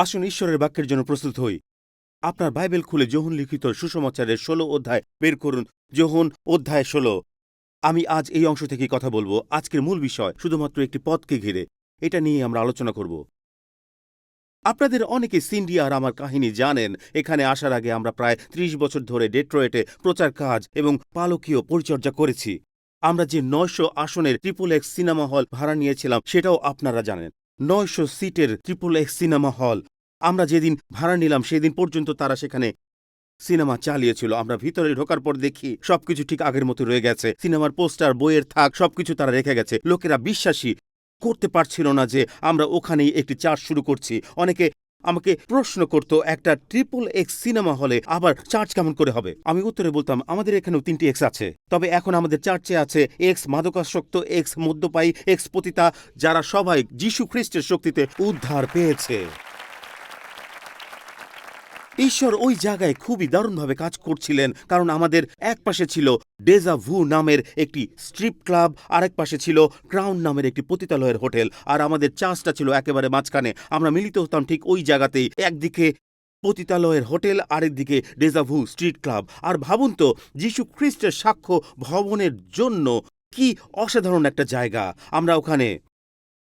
আসুন ঈশ্বরের বাক্যের জন্য প্রস্তুত হই। আপনার বাইবেল খুলে যোহন লিখিত সুসমাচারের ১৬ অধ্যায় বের করুন। যোহন অধ্যায় ১৬। আমি আজ এই অংশ থেকেই কথা বলবো। আজকের মূল বিষয় শুধুমাত্র একটি পদকে ঘিরে। এটা নিয়ে আমরা আলোচনা করব। আপনাদের অনেকে সিন্ডি আর আমার কাহিনী জানেন। এখানে আসার আগে আমরা প্রায় ৩০ বছর ধরে ডেট্রয়েটে প্রচার কাজ এবং পালকীয় পরিচর্যা করেছি। আমরা যে ৯০০ আসনের XXX সিনেমা হল ভাড়া নিয়েছিলাম সেটাও আপনারা জানেন। ৯০০ সিটের XXX সিনেমা হল। আমরা যেদিন ভাড়া নিলাম সেদিন পর্যন্ত তারা সেখানে সিনেমা চালিয়েছিল। আমরা ভিতরে ঢোকার পর দেখি সবকিছু ঠিক আগের মতো রয়ে গেছে। সিনেমার পোস্টার, বইয়ের থাক সবকিছু তারা রেখে গেছে। লোকেরা বিশ্বাসই করতে পারছিল না যে আমরা ওখানেই একটি চার্চ শুরু করছি। অনেকে আমাকে প্রশ্ন করত, একটা XXX সিনেমা হলে আবার চার্চ কেমন করে হবে? আমি উত্তরে বলতাম, আমাদের এখানেও ৩টি এক্স আছে। তবে এখন আমাদের চার্চে আছে এক্স মাদকাসক্ত, এক্স মদ্যপায়ী, এক্স পতিতা, যারা সবাই যীশু খ্রিস্টের শক্তিতে উদ্ধার পেয়েছে। ঈশ্বর ওই জায়গায় খুবই দারুণভাবে কাজ করছিলেন, কারণ আমাদের এক পাশে ছিল ডেজা ভু নামের একটি স্ট্রিপ ক্লাব, আরেক পাশে ছিল ক্রাউন নামের একটি পতিতালয়ের হোটেল, আর আমাদের চার্চটা ছিল একেবারে মাঝখানে। আমরা মিলিত হতাম ঠিক ওই জায়গাতেই, একদিকে পতিতালয়ের হোটেল, আরেকদিকে ডেজা ভু স্ট্রিট ক্লাব। আর ভাবুন তো, যীশু খ্রিস্টের সাক্ষ্য ভবনের জন্য কি অসাধারণ একটা জায়গা। আমরা ওখানে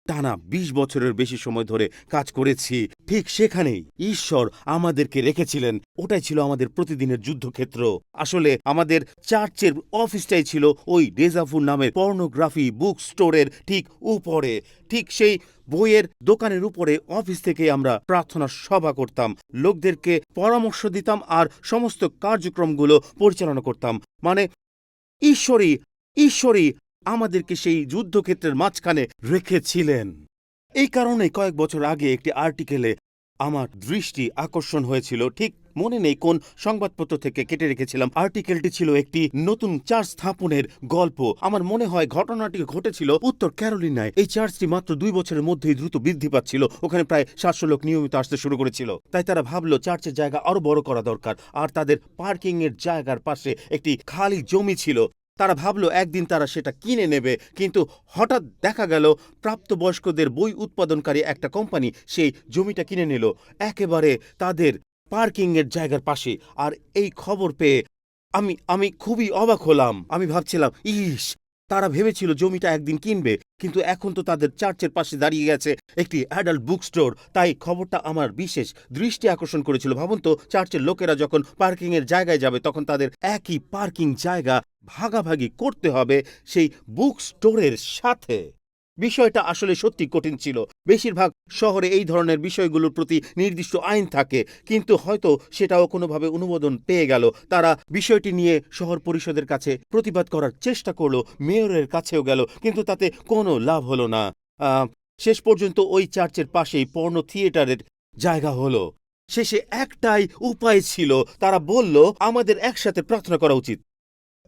টানা ২০ বছরের বেশি সময় ধরে কাজ করেছি। ঠিক সেখানেই ঈশ্বর আমাদেরকে রেখেছিলেন। ওটাই ছিল আমাদের প্রতিদিনের যুদ্ধক্ষেত্র। আসলে আমাদের চার্চের অফিসটাই ছিল ওই ডেজাভু নামের পর্নোগ্রাফি বুক স্টোরের ঠিক উপরে। ঠিক সেই বইয়ের দোকানের উপরে অফিস থেকে আমরা প্রার্থনা সভা করতাম, লোকদেরকে পরামর্শ দিতাম আর সমস্ত কার্যক্রমগুলো পরিচালনা করতাম। মানে ঈশ্বরই ঈশ্বরই আমাদেরকে সেই যুদ্ধক্ষেত্রের মাঝখানে রেখেছিলেন। এই কারণে কয়েক বছর আগে একটি আর্টিকেলে আমার দৃষ্টি আকর্ষণ হয়েছিল। ঠিক মনে নেই কোন সংবাদপত্র থেকে কেটে রেখেছিলাম। আর্টিকেলটি ছিল একটি নতুন চার্চ স্থাপনের গল্প। আমার মনে হয় ঘটনাটি ঘটেছিল উত্তর ক্যারোলিনায়। এই চার্চটি মাত্র ২ বছরের মধ্যেই দ্রুত বৃদ্ধি পাচ্ছিল। ওখানে প্রায় ৭০০ লোক নিয়মিত আসতে শুরু করেছিল। তাই তারা ভাবলো চার্চের জায়গা আরো বড় করা দরকার। আর তাদের পার্কিং এর জায়গার পাশে একটি খালি জমি ছিল। তারা ভাবলো একদিন তারা সেটা কিনে নেবে, কিন্তু হঠাৎ দেখা গেল প্রাপ্তবয়স্কদের বই উৎপাদনকারী একটা কোম্পানি সেই জমিটা কিনে নিল একেবারে তাদের পার্কিং এর জায়গার পাশে। আর এই খবর পেয়ে আমি খুবই অবাক হলাম। আমি ভাবছিলাম, ইস, তারা ভেবেছিল জমিটা একদিন কিনবে, কিন্তু এখন তো তাদের চার্চের পাশে দাঁড়িয়ে গেছে একটি অ্যাডাল্ট বুক স্টোর। তাই খবরটা আমার বিশেষ দৃষ্টি আকর্ষণ করেছিল। ভাবুন তো, চার্চের লোকেরা যখন পার্কিং এর জায়গায় যাবে তখন তাদের একই পার্কিং জায়গা ভাগাভাগি করতে হবে সেই বুক স্টোরের সাথে। বিষয়টা আসলে সত্যি কঠিন ছিল। বেশিরভাগ শহরে এই ধরনের বিষয়গুলোর প্রতি নির্দিষ্ট আইন থাকে, কিন্তু হয়তো সেটাও কোনোভাবে অনুমোদন পেয়ে গেল। তারা বিষয়টি নিয়ে শহর পরিষদের কাছে প্রতিবাদ করার চেষ্টা করলো, মেয়রের কাছেও গেল, কিন্তু তাতে কোনো লাভ হলো না। শেষ পর্যন্ত ওই চার্চের পাশেই পর্নো থিয়েটারের জায়গা হলো। শেষে একটাই উপায় ছিল, তারা বলল আমাদের একসাথে প্রার্থনা করা উচিত।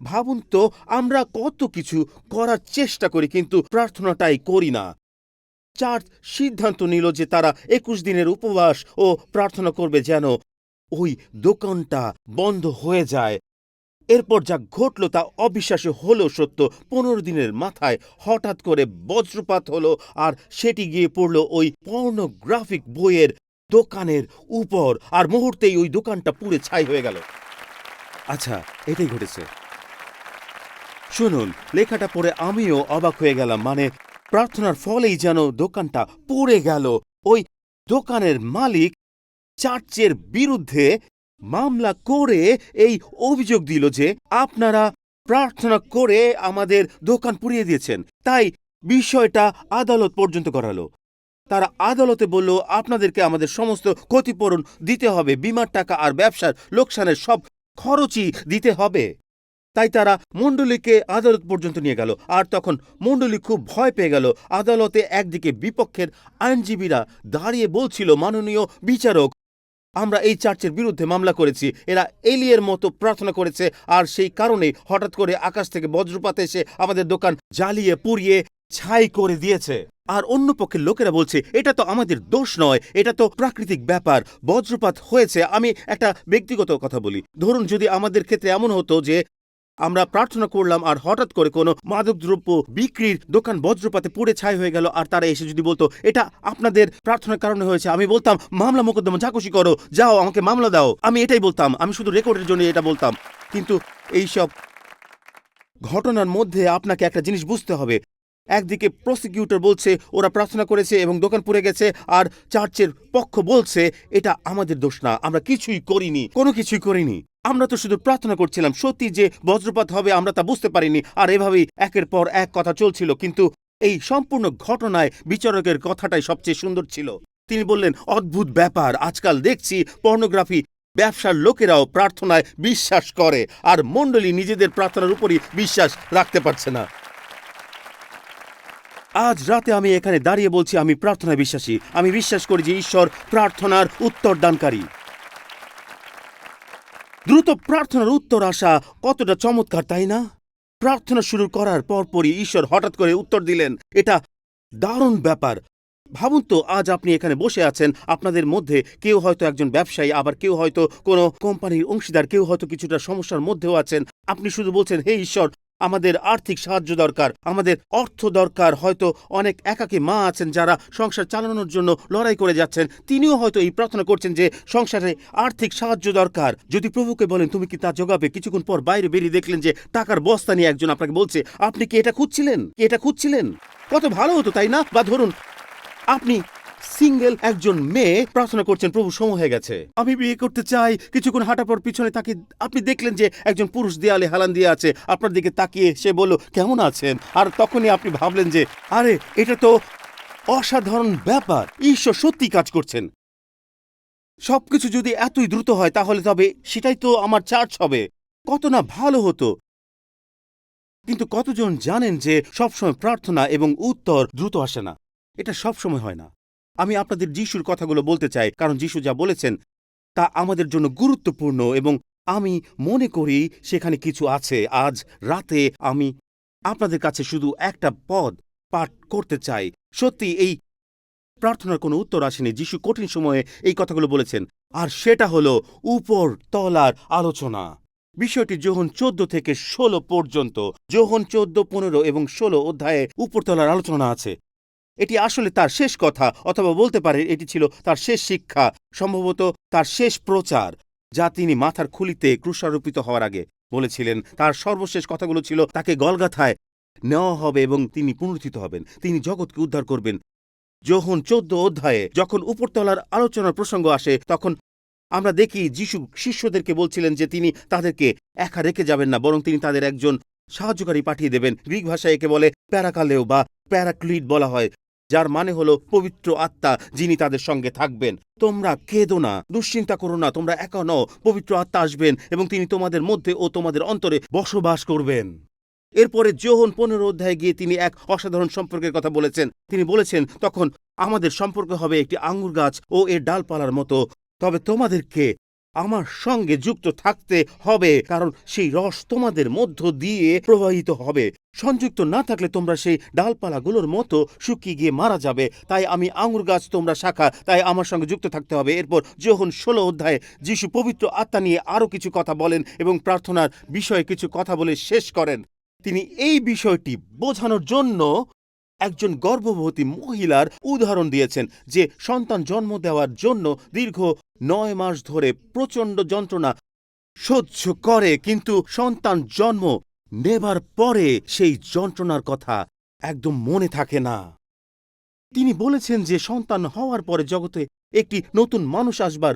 ভাবুন তো, আমরা কত কিছু করার চেষ্টা করি কিন্তু প্রার্থনাটাই করি না। চার্চ সিদ্ধান্ত নিল যে তারা ২১ দিনের উপবাস ও প্রার্থনা করবে যেন ওই দোকানটা বন্ধ হয়ে যায়। এরপর যা ঘটল তা অবিশ্বাস্য হলেও সত্য। ১৫ দিনের মাথায় হঠাৎ করে বজ্রপাত হলো, আর সেটি গিয়ে পড়ল ওই পর্নোগ্রাফিক বইয়ের দোকানের উপর, আর মুহূর্তেই ওই দোকানটা পুড়ে ছাই হয়ে গেল। আচ্ছা, এটাই ঘটেছে। শুনুন, লেখাটা পড়ে আমিও অবাক হয়ে গেলাম। মানে প্রার্থনার ফলেই যেন দোকানটা পুড়ে গেল। ওই দোকানের মালিক চার্চের বিরুদ্ধে মামলা করে এই অভিযোগ দিল যে আপনারা প্রার্থনা করে আমাদের দোকান পুড়িয়ে দিয়েছেন। তাই বিষয়টা আদালত পর্যন্ত করালো। তারা আদালতে বলল আপনাদেরকে আমাদের সমস্ত ক্ষতিপূরণ দিতে হবে, বীমার টাকা আর ব্যবসার লোকসানের সব খরচই দিতে হবে। তাই তারা মণ্ডলীকে আদালত পর্যন্ত নিয়ে গেল। আর তখন মণ্ডলী খুব ভয় পেয়ে গেল। আদালতে একদিকে বিপক্ষের আইনজীবীরা দাঁড়িয়ে বলছিল, মাননীয় বিচারক, আমরা এই চার্চের বিরুদ্ধে মামলা করেছি। এরা এলিয়ের মতো প্রার্থনা করেছে, আর সেই কারণেই হঠাৎ করে আকাশ থেকে বজ্রপাত এসে আমাদের দোকান জ্বালিয়ে পুড়িয়ে ছাই করে দিয়েছে। আর অন্য পক্ষের লোকেরা বলছে এটা তো আমাদের দোষ নয়, এটা তো প্রাকৃতিক ব্যাপার, বজ্রপাত হয়েছে। আমি একটা ব্যক্তিগত কথা বলি। ধরুন যদি আমাদের ক্ষেত্রে এমন হতো যে আমরা প্রার্থনা করলাম আর হঠাৎ করে কোনো মাদকদ্রব্য বিক্রির দোকান বজ্রপাতে পুড়ে ছাই হয়ে গেল, আর তারা এসে যদি বলতো এটা আপনাদের প্রার্থনার কারণে হয়েছে, আমি বলতাম মামলা মোকদ্দমা যা খুশি করো, যাও আমাকে মামলা দাও। আমি এটাই বলতাম, আমি শুধু রেকর্ডের জন্য এটা বলতাম। কিন্তু এইসব ঘটনার মধ্যে আপনাকে একটা জিনিস বুঝতে হবে। একদিকে প্রসিকিউটর বলছে ওরা প্রার্থনা করেছে এবং দোকান পুড়ে গেছে, আর চার্চের পক্ষ বলছে এটা আমাদের দোষ না, আমরা কিছুই করিনি, কোনো কিছুই করিনি, আমরা তো শুধু প্রার্থনা করছিলাম। সত্যি যে বজ্রপাত হবে আমরা তা বুঝতে পারিনি, আর এভাবেই একের পর এক কথা চলছিল। কিন্তু এই সম্পূর্ণ ঘটনায় বিচারকের কথাটাই সবচেয়ে সুন্দর ছিল। তিনি বললেন, অদ্ভুত ব্যাপার, আজকাল দেখছি পর্নোগ্রাফি ব্যবসার লোকেরাও প্রার্থনায় বিশ্বাস করে, আর মণ্ডলী নিজেদের প্রার্থনার উপরই বিশ্বাস রাখতে পারছে না। আজ রাতে আমি এখানে দাঁড়িয়ে বলছি আমি প্রার্থনায় বিশ্বাসী। আমি বিশ্বাস করি যে ঈশ্বর প্রার্থনার উত্তর দানকারী। দ্রুত প্রার্থনার উত্তর আসা কতটা চমৎকার, তাই না? প্রার্থনা শুরু করার পরপরই ঈশ্বর হঠাৎ করে উত্তর দিলেন। এটা দারুণ ব্যাপার। ভাবুন তো, আজ আপনি এখানে বসে আছেন, আপনাদের মধ্যে কেউ হয়তো একজন ব্যবসায়ী, আবার কেউ হয়তো কোনো কোম্পানির অংশীদার, কেউ হয়তো কিছুটা সমস্যার মধ্যেও আছেন। আপনি শুধু বলছেন, হে ঈশ্বর, আমাদের আর্থিক সাহায্য দরকার, আমাদের অর্থ দরকার। হয়তো অনেক একাকী মা আছেন যারা সংসার চালানোর জন্য লড়াই করে যাচ্ছেন, তিনিও হয়তো এই প্রার্থনা করছেন যে সংসারে আর্থিক সাহায্য দরকার। যদি প্রভুকে বলেন তুমি কি তা জোগাবে, কিছুক্ষণ পর বাইরে বেরিয়ে দেখলেন যে টাকার বস্তা নিয়ে একজন আপনাকে বলছে, আপনি কি এটা খুঁজছিলেন? কত ভালো হতো, তাই না? বা ধরুন আপনি সিঙ্গেল একজন মেয়ে প্রার্থনা করছেন, প্রভু সময় হয়ে গেছে, আমি বিয়ে করতে চাই। কিছুক্ষণ হাঁটার পর পিছনে তাকে আপনি দেখলেন যে একজন পুরুষ দেয়ালে হেলান দিয়ে আছে, আপনার দিকে তাকিয়ে সে বলল, কেমন আছেন? আর তখনই আপনি ভাবলেন যে আরে এটা তো অসাধারণ ব্যাপার, ঈশ্বর সত্যি কাজ করছেন। সবকিছু যদি এতই দ্রুত হয় তাহলে তবে সেটাই তো আমার চার্চ হবে, কত না ভালো হতো। কিন্তু কতজন জানেন যে সবসময় প্রার্থনা এবং উত্তর দ্রুত আসে না? এটা সবসময় হয় না। আমি আপনাদের যিশুর কথাগুলো বলতে চাই, কারণ যিশু যা বলেছেন তা আমাদের জন্য গুরুত্বপূর্ণ এবং আমি মনে করি সেখানে কিছু আছে। আজ রাতে আমি আপনাদের কাছে শুধু একটা পদ পাঠ করতে চাই। সত্যি এই প্রার্থনার কোনো উত্তর আসেনি। যিশু কঠিন সময়ে এই কথাগুলো বলেছেন, আর সেটা হলো উপর তলার আলোচনা। বিষয়টি যোহন 14 থেকে 16 পর্যন্ত, যোহন 14, 15 এবং 16 অধ্যায়ে উপরতলার আলোচনা আছে। এটি আসলে তার শেষ কথা, অথবা বলতে পারে এটি ছিল তার শেষ শিক্ষা, সম্ভবত তার শেষ প্রচার, যা তিনি মাথার খুলিতে ক্রুশারোপিত হওয়ার আগে বলেছিলেন। তার সর্বশেষ কথাগুলো ছিল তাকে গলগাথায় নেওয়া হবে এবং তিনি পুনরুত্থিত হবেন, তিনি জগৎকে উদ্ধার করবেন। যোহন 14 অধ্যায়ে যখন উপরতলার আলোচনার প্রসঙ্গ আসে, তখন আমরা দেখি যিশু শিষ্যদেরকে বলছিলেন যে তিনি তাদেরকে একা রেখে যাবেন না, বরং তিনি তাদের একজন সাহায্যকারী পাঠিয়ে দেবেন। গ্রিক ভাষায় একে বলে প্যারাকালেও বা প্যারাক্লিট বলা হয়, যার মানে হলো পবিত্র আত্মা, যিনি তাদের সঙ্গে থাকবেন। তোমরা কেঁদো না, দুশ্চিন্তা করো না, তোমরা একা নও, পবিত্র আত্মা আসবেন এবং তিনি তোমাদের মধ্যে ও তোমাদের অন্তরে বসবাস করবেন। এরপরে যোহন 15 অধ্যায়ে গিয়ে তিনি এক অসাধারণ সম্পর্কের কথা বলেছেন। তিনি বলেছেন, তখন আমাদের সম্পর্ক হবে একটি আঙ্গুর গাছ ও এর ডালপালার মতো, তবে তোমাদেরকে আমার সঙ্গে যুক্ত থাকতে হবে, কারণ সেই রস তোমাদের মধ্য দিয়ে প্রবাহিত হবে। সংযুক্ত না থাকলে তোমরা সেই ডালপালাগুলোর মতো শুকিয়ে গিয়ে মারা যাবে। তাই আমি আঙ্গুর গাছ, তোমরা শাখা, তাই আমার সঙ্গে যুক্ত থাকতে হবে। এরপর যোহন 16 অধ্যায়ে যিশু পবিত্র আত্মা নিয়ে আরও কিছু কথা বলেন এবং প্রার্থনার বিষয়ে কিছু কথা বলে শেষ করেন। তিনি এই বিষয়টি বোঝানোর জন্য একজন গর্ভবতী মহিলার উদাহরণ দিয়েছেন, যে সন্তান জন্ম দেওয়ার জন্য দীর্ঘ 9 মাস ধরে প্রচণ্ড যন্ত্রণা সহ্য করে, কিন্তু সন্তান জন্ম নেবার পরে সেই যন্ত্রণার কথা একদম মনে থাকে না। তিনি বলেছেন যে সন্তান হওয়ার পরে জগতে একটি নতুন মানুষ আসবার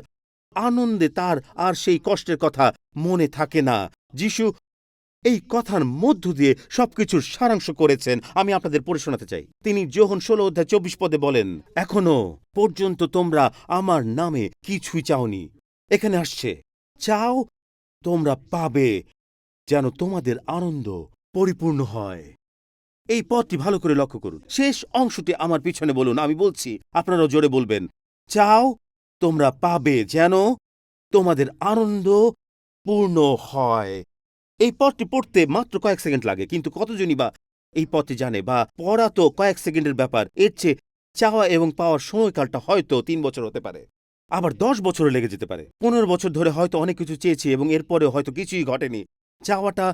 আনন্দে তার আর সেই কষ্টের কথা মনে থাকে না। যিশু এই কথার মধ্য দিয়ে সবকিছুর সারাংশ করেছেন। আমি আপনাদের পড়ে শোনাতে চাই। তিনি যোহন 16 অধ্যায় 24 পদে বলেন, এখনো পর্যন্ত তোমরা আমার নামে কিছুই চাওনি, এখানে আসছে, চাও তোমরা পাবে, যেন তোমাদের আনন্দ পরিপূর্ণ হয়। এই পদটি ভালো করে লক্ষ্য করুন। শেষ অংশটি আমার পিছনে বলুন, আমি বলছি, আপনারাও জোরে বলবেন, চাও তোমরা পাবে, যেন তোমাদের আনন্দ পূর্ণ হয়। এই পদটি পড়তে মাত্র কয়েক সেকেন্ড লাগে, কিন্তু কতজনই বা এই পদটি জানে? বা পড়া তো কয়েক সেকেন্ডের ব্যাপার, এর চেয়ে চাওয়া এবং পাওয়ার সময়কালটা হয়তো 3 বছর হতে পারে, আবার 10 বছরও লেগে যেতে পারে। 15 বছর ধরে হয়তো অনেক কিছু চেয়েছি এবং এরপরেও হয়তো কিছুই ঘটেনি। চাওয়াটা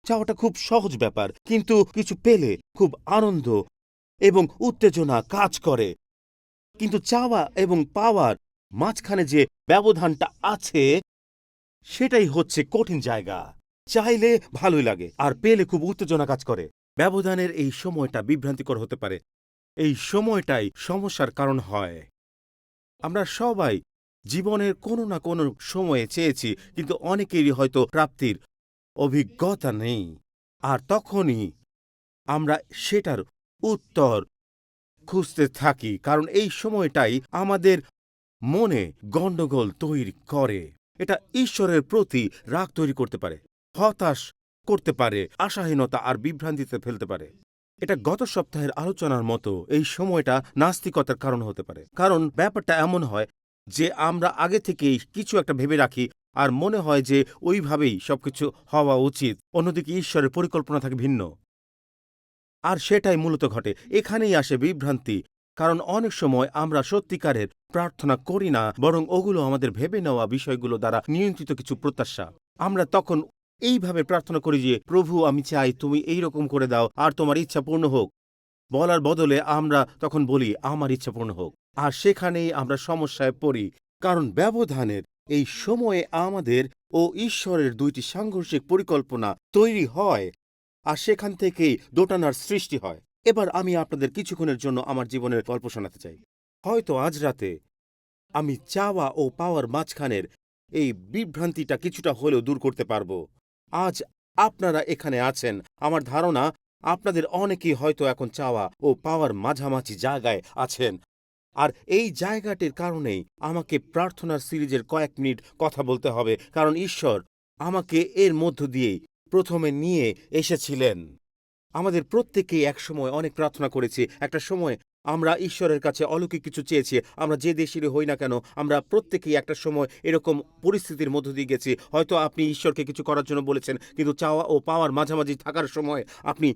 চাওয়াটা খুব সহজ ব্যাপার, কিন্তু কিছু পেলে খুব আনন্দ এবং উত্তেজনা কাজ করে। কিন্তু চাওয়া এবং পাওয়ার মাঝখানে যে ব্যবধানটা আছে, সেটাই হচ্ছে কঠিন জায়গা। চাইলে ভালোই লাগে, আর পেলে খুব উত্তেজনা কাজ করে। ব্যবধানের এই সময়টা বিভ্রান্তিকর হতে পারে। এই সময়টাই সমস্যার কারণ হয়। আমরা সবাই জীবনের কোনো না কোনো সময়ে চেয়েছি, কিন্তু অনেকেরই হয়তো প্রাপ্তির অভিজ্ঞতা নেই। আর তখনই আমরা সেটার উত্তর খুঁজতে থাকি, কারণ এই সময়টাই আমাদের মনে গণ্ডগোল তৈরি করে। এটা ঈশ্বরের প্রতি রাগ তৈরি করতে পারে, হতাশ করতে পারে, আশাহীনতা আর বিভ্রান্তিতে ফেলতে পারে। এটা গত সপ্তাহের আলোচনার মতো এই সময়টা নাস্তিকতার কারণ হতে পারে। কারণ ব্যাপারটা এমন হয় যে আমরা আগে থেকেই কিছু একটা ভেবে রাখি, আর মনে হয় যে ওইভাবেই সবকিছু হওয়া উচিত। অন্যদিকে ঈশ্বরের পরিকল্পনা থাকে ভিন্ন। আর সেটাই মূলত ঘটে। এখানেই আসে বিভ্রান্তি, কারণ অনেক সময় আমরা সত্যিকারের প্রার্থনা করি না, বরং ওগুলো আমাদের ভেবে নেওয়া বিষয়গুলো দ্বারা নিয়ন্ত্রিত কিছু প্রত্যাশা। আমরা তখন এইভাবে প্রার্থনা করি যে, প্রভু, আমি চাই তুমি এই রকম করে দাও, আর তোমার ইচ্ছা পূর্ণ হোক। বলার বদলে আমরা তখন বলি, আমার ইচ্ছা পূর্ণ হোক। আর সেখানেই আমরা সমস্যায় পড়ি, কারণ ব্যবধানের এই সময়ে আমাদের ও ঈশ্বরের দুইটি সাংঘর্ষিক পরিকল্পনা তৈরি হয়, আর সেখান থেকেই দোটানার সৃষ্টি হয়। এবার আমি আপনাদের কিছুক্ষণের জন্য আমার জীবনের গল্প শোনাতে চাই। হয়তো আজ রাতে আমি চাওয়া ও পাওয়ার মাঝখানের এই বিভ্রান্তিটা কিছুটা হলেও দূর করতে পারব। আজ আপনারা এখানে আছেন, আমার ধারণা আপনাদের অনেকেই হয়তো এখন চাওয়া ও পাওয়ার মাঝামাঝি জায়গায় আছেন। আর এই জায়গাটির কারণেই আমাকে প্রার্থনার সিরিজের কয়েক মিনিট কথা বলতে হবে, কারণ ঈশ্বর আমাকে এর মধ্য দিয়েই প্রথমে নিয়ে এসেছিলেন। আমাদের প্রত্যেকেই একসময় অনেক প্রার্থনা করেছি। একটা সময় আমরা ঈশ্বরের কাছে অলৌকিক কিছু চেয়েছি। আমরা যে দেশেরই হই না কেন, আমরা প্রত্যেকেই একটা সময় এরকম পরিস্থিতির মধ্য দিয়ে গেছি। হয়তো আপনি ঈশ্বরকে কিছু করার জন্য বলেছেন, কিন্তু চাওয়া ও পাওয়ার মাঝামাঝি থাকার সময় আপনি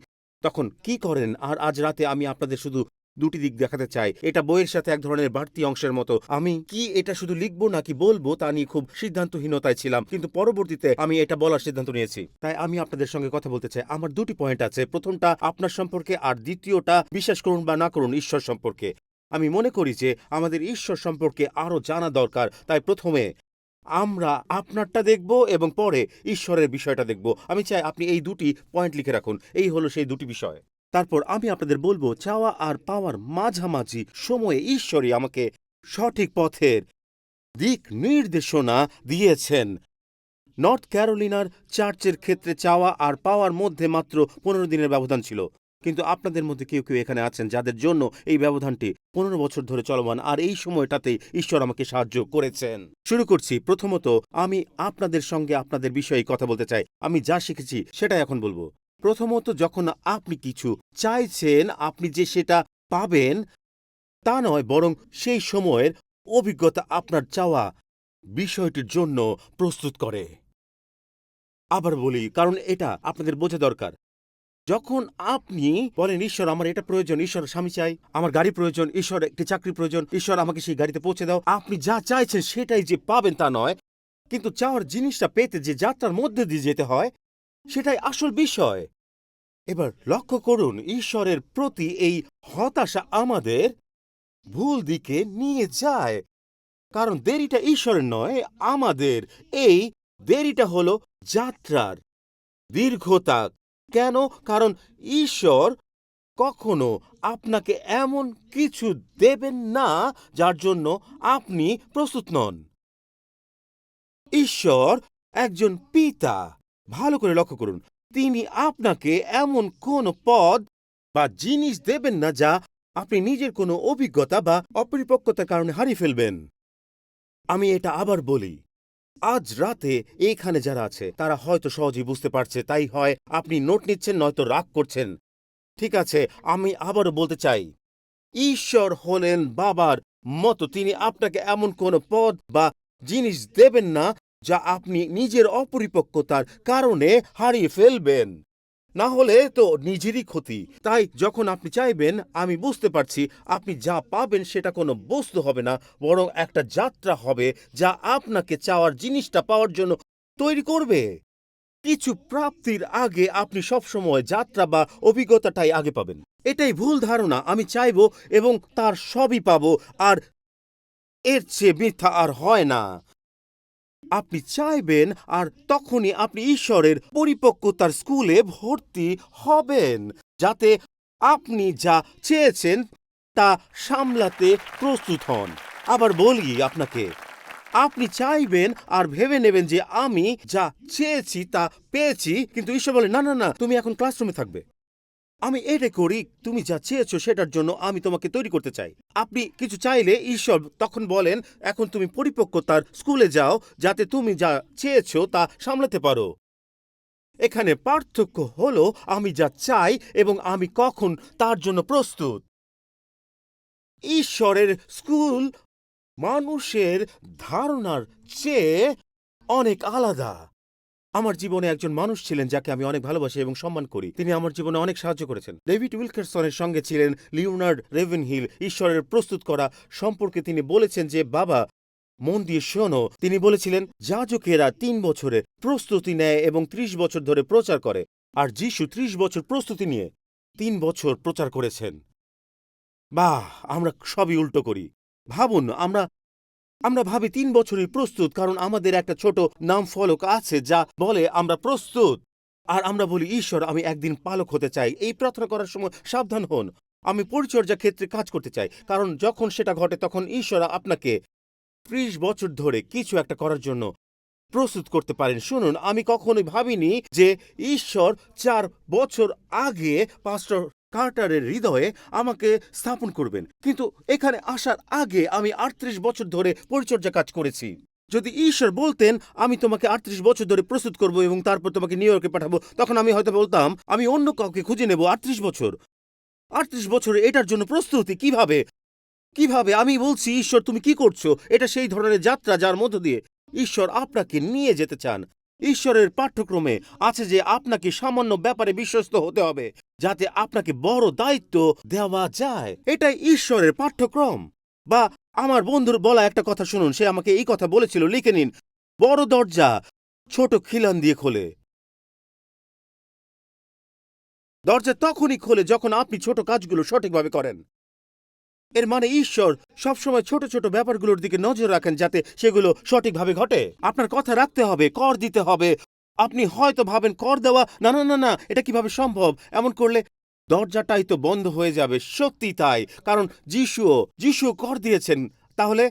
তখন কি করেন? আর আজ রাতে আমি আপনাদের শুধু দুটি দিক দেখাতে চাই। এটা বইয়ের সাথে এক ধরনের বাড়তি অংশের মতো। আমি কি এটা শুধু লিখবো নাকি বলবো তা নিয়ে খুব সিদ্ধান্তহীনতায় ছিলাম, কিন্তু পরবর্তীতে আমি এটা বলার সিদ্ধান্ত নিয়েছি। তাই আমি আপনাদের সঙ্গে কথা বলতে চাই। আমার দুটি পয়েন্ট আছে। প্রথমটা আপনার সম্পর্কে, আর দ্বিতীয়টা বিশ্বাস করুন বা না করুন ঈশ্বর সম্পর্কে। আমি মনে করি যে আমাদের ঈশ্বর সম্পর্কে আরো জানা দরকার। তাই প্রথমে আমরা আপনারটা দেখব এবং পরে ঈশ্বরের বিষয়টা দেখব। আমি চাই আপনি এই দুটি পয়েন্ট লিখে রাখুন। এই হলো সেই দুটি বিষয়। তারপর আমি আপনাদের বলবো, চাওয়া আর পাওয়ার মাঝামাঝি সময়ে ঈশ্বরই আমাকে সঠিক পথের দিক নির্দেশনা দিয়েছেন। নর্থ ক্যারোলিনার চার্চের ক্ষেত্রে চাওয়া আর পাওয়ার মধ্যে মাত্র 15 দিনের ব্যবধান ছিল, কিন্তু আপনাদের মধ্যে কেউ কেউ এখানে আছেন যাদের জন্য এই ব্যবধানটি 15 বছর ধরে চলমান, আর এই সময়টাতেই ঈশ্বর আমাকে সাহায্য করেছেন। শুরু করছি। প্রথমত, আমি আপনাদের সঙ্গে আপনাদের বিষয়ে কথা বলতে চাই। আমি যা শিখেছি সেটাই এখন বলবো। প্রথমত, যখন আপনি কিছু চাইছেন, আপনি যে সেটা পাবেন তা নয়, বরং সেই সময়ের অভিজ্ঞতা আপনার চাওয়া বিষয়টির জন্য প্রস্তুত করে। আবার বলি, কারণ এটা আপনাদের বোঝা দরকার। যখন আপনি বলেন, ঈশ্বর আমার এটা প্রয়োজন, ঈশ্বর স্বামী চাই, আমার গাড়ি প্রয়োজন, ঈশ্বর একটি চাকরি প্রয়োজন, ঈশ্বর আমাকে সেই গাড়িতে পৌঁছে দাও, আপনি যা চাইছেন সেটাই যে পাবেন তা নয়, কিন্তু চাওয়ার জিনিসটা পেতে যে যাত্রার মধ্যে দিয়ে যেতে হয়, সেটাই আসল বিষয়। এবার লক্ষ্য করুন, ঈশ্বরের প্রতি এই হতাশা আমাদের ভুল দিকে নিয়ে যায়। কারণ দেরিটা ঈশ্বরের নয়, আমাদের। এই দেরিটা হলো যাত্রার দীর্ঘতা। কেন? কারণ ঈশ্বর কখনো আপনাকে এমন কিছু দেবেন না যার জন্য আপনি প্রস্তুত নন। ঈশ্বর একজন পিতা। ভালো করে লক্ষ্য করুন, তিনি আপনাকে এমন কোনো পদ বা জিনিস দেবেন না যা আপনি নিজের কোনো অভিজ্ঞতা বা অপরিপক্কতার কারণে হারিয়ে ফেলবেন। আমি এটা আবার বলি, আজ রাতে এইখানে যারা আছে তারা হয়তো সহজেই বুঝতে পারছে, তাই হয় আপনি নোট নিচ্ছেন, নয়তো রাগ করছেন। ঠিক আছে, আমি আবারও বলতে চাই, ঈশ্বর হলেন বাবার মতো। তিনি আপনাকে এমন কোনো পদ বা জিনিস দেবেন না যা আপনি নিজের অপরিপক্কতার কারণে হারিয়ে ফেলবেন। না হলে তো নিজেরই ক্ষতি। তাই যখন আপনি চাইবেন, আমি বুঝতে পারছি আপনি যা পাবেন সেটা কোনো বস্তু হবে না, বরং একটা যাত্রা হবে যা আপনাকে চাওয়ার জিনিসটা পাওয়ার জন্য তৈরি করবে। কিছু প্রাপ্তির আগে আপনি সবসময় যাত্রা বা অভিজ্ঞতাটাই আগে পাবেন। এটাই ভুল ধারণা। আমি চাইবো এবং তার সবই পাবো, আর এর চেয়ে মিথ্যা আর হয় না। আপনি চাইবেন আর তখনই আপনি ঈশ্বরের পরিপক্কতার স্কুলে ভর্তি হবেন, যাতে আপনি যা চেয়েছেন তা সামলাতে প্রস্তুত হন। আবার বলি আপনাকে, আপনি চাইবেন আর ভেবে নেবেন যে আমি যা চেয়েছি তা পেয়েছি, কিন্তু ঈশ্বর বলে না না না, তুমি এখন ক্লাসরুমে থাকবে। আমি এটা করি, তুমি যা চেয়েছো সেটার জন্য আমি তোমাকে তৈরি করতে চাই। আপনি কিছু চাইলে ঈশ্বর তখন বলেন এখন তুমি পরিপক্কতার স্কুলে যাও, যাতে তুমি যা চেয়েছো তা সামলাতে পারো। এখানে পার্থক্য হলো আমি যা চাই এবং আমি কখন তার জন্য প্রস্তুত। ঈশ্বরের স্কুল মানুষের ধারণার চেয়ে অনেক আলাদা। আমার জীবনে একজন মানুষ ছিলেন যাকে আমি অনেক ভালোবাসি এবং সম্মান করি। তিনি আমার জীবনে অনেক সাহায্য করেছেন। ডেভিড উইলকারসনের সঙ্গে ছিলেন লিওনার্ড রেভেনহিল। ঈশ্বরের প্রস্তুত করা সম্পর্কে তিনি বলেছেন যে, বাবা মন দিয়ে শোনো। তিনি বলেছিলেন যাজকেরা ৩ বছরে প্রস্তুতি নেয় এবং ৩০ বছর ধরে প্রচার করে, আর যিশু ৩০ বছর প্রস্তুতি নিয়ে ৩ বছর প্রচার করেছেন। বাহ, আমরা সবই উল্টো করি। ভাবুন, আমরা ভাবি ৩ বছরই প্রস্তুত, কারণ আমাদের একটা ছোট নাম ফলক আছে যা বলে আমরা প্রস্তুত। আর আমরা বলি ঈশ্বর আমি একদিন পালক হতে চাই। এই প্রার্থনা করার সময় সাবধান হন। আমি পরিচর্যা ক্ষেত্রে কাজ করতে চাই, কারণ যখন সেটা ঘটে তখন ঈশ্বর আপনাকে ৩০ বছর ধরে কিছু একটা করার জন্য প্রস্তুত করতে পারেন। শুনুন, আমি কখনোই ভাবিনি যে ঈশ্বর ৪ বছর আগে পাস্টর কার্টারের হৃদয়ে আমাকে স্থাপন করবেন, কিন্তু এখানে আসার আগে আমি ৩৮ বছর ধরে পরিচর্যা কাজ করেছি। যদি ঈশ্বর বলতেন আমি তোমাকে ৩৮ বছর ধরে প্রস্তুত করব এবং তারপর তোমাকে নিউ ইয়র্কে পাঠাবো, তখন আমি হয়তো বলতাম আমি অন্য কাউকে খুঁজে নেব। ৩৮ বছর, ৩৮ বছরে এটার জন্য প্রস্তুতি কিভাবে? কিভাবে? আমি বলছি ঈশ্বর তুমি কি করছো? এটা সেই ধরনের যাত্রা যার মধ্য দিয়ে ঈশ্বর আপনাকে নিয়ে যেতে চান। ঈশ্বরের পাঠ্যক্রমে আছে যে আপনাকে সামান্য ব্যাপারে বিশ্বস্ত হতে হবে, যাতে আপনাকে বড় দায়িত্ব দেওয়া যায়। এটাই ঈশ্বরের পাঠ্যক্রম। বা আমার বন্ধুর বলা একটা কথা শুনুন, সে আমাকে এই কথা বলেছিল, লিখে নিন, বড় দরজা ছোট খিলান দিয়ে খোলে। দরজা তখনই খোলে যখন আপনি ছোট কাজগুলো সঠিকভাবে করেন। এর মানে ঈশ্বর সবসময় ছোট ছোট ব্যাপারগুলোর দিকে নজর রাখেন, যাতে সেগুলো সঠিকভাবে ঘটে। আপনার কথা রাখতে হবে, কর দিতে হবে। আপনি হয়তো ভাবেন কর দেওয়া, না না না না, এটা কিভাবে সম্ভব? এমন করলে দরজাটাই তো বন্ধ হয়ে যাবে। সত্যি তাই, কারণ যিশু কর দিয়েছেন। তাহলে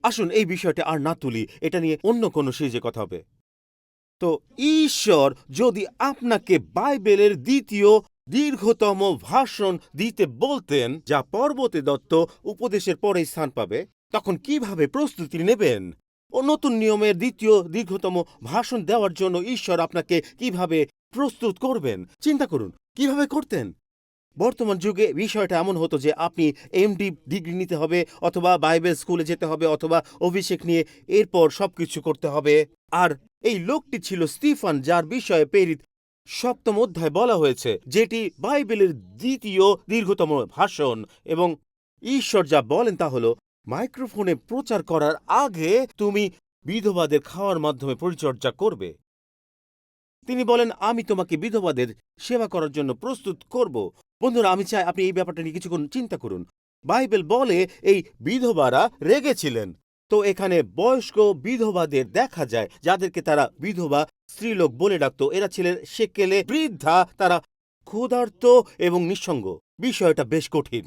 আসুন এই বিষয়টা আর না তুলি, এটা নিয়ে অন্য কোনো সিরিজে কথা হবে। তো ঈশ্বর যদি আপনাকে বাইবেলের দ্বিতীয় দীর্ঘতম ভাষণ দিতে বলতেন, যা পর্বতে দত্ত উপদেশের পরে স্থান পাবে, তখন কিভাবে প্রস্তুতি নেবেন? ও নতুন নিয়মের দ্বিতীয় দীর্ঘতম ভাষণ দেওয়ার জন্য ঈশ্বর আপনাকে কিভাবে প্রস্তুত করবেন? চিন্তা করুন, কিভাবে করতেন? বর্তমান যুগে বিষয়টা এমন হতো যে আপনি এমডি ডিগ্রি নিতে হবে, অথবা বাইবেল স্কুলে যেতে হবে, অথবা অভিষেক নিয়ে এরপর সবকিছু করতে হবে। আর এই লোকটি ছিল স্টিফান, যার বিষয়ে প্রেরিত ৭ম অধ্যায় বলা হয়েছে, যেটি বাইবেলের দ্বিতীয় দীর্ঘতম ভাষণ। এবং ঈশ্বর যা বলেন তা হল, মাইক্রোফোনে প্রচার করার আগে তুমি বিধবাদের খাওয়ার মাধ্যমে পরিচর্যা করবে। তিনি বলেন আমি তোমাকে বিধবাদের সেবা করার জন্য প্রস্তুত করব। বন্ধুরা, আমি চাই আপনি এই ব্যাপারটা নিয়ে কিছুক্ষণ চিন্তা করুন। বাইবেল বলে এই বিধবারা রেগেছিলেন। তো এখানে বয়স্ক বিধবাদের দেখা যায়, যাদেরকে তারা বিধবা স্ত্রীলোক বলে ডাকত। এরা ছিলেন সেকেলে বৃদ্ধা, তারা ক্ষুধার্ত এবং নিঃসঙ্গ। বিষয়টা বেশ কঠিন।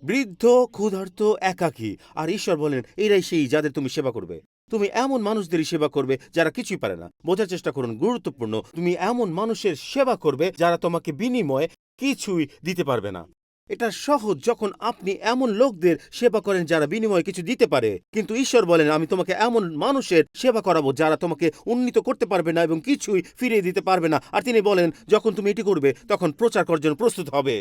বৃদ্ধ, ক্ষুধার্ত, একাকী। আর ঈশ্বর বলেন এরাই সেই যাদের তুমি সেবা করবে। তুমি এমন মানুষদেরই সেবা করবে যারা কিছুই পারে না। বোঝার চেষ্টা করুন, গুরুত্বপূর্ণ। তুমি এমন মানুষের সেবা করবে যারা তোমাকে বিনিময়ে কিছুই দিতে পারবে না। এটা সহজ যখন আপনি এমন লোকদের সেবা করেন যারা বিনিময়ে কিছু দিতে পারে, কিন্তু ঈশ্বর বলেন আমি তোমাকে এমন মানুষের সেবা করাবো যারা তোমাকে উন্নীত করতে পারবে না এবং কিছুই ফিরিয়ে দিতে পারবে না। আর তিনি বলেন যখন তুমি এটি করবে তখন প্রচার করার জন্য প্রস্তুত হবে।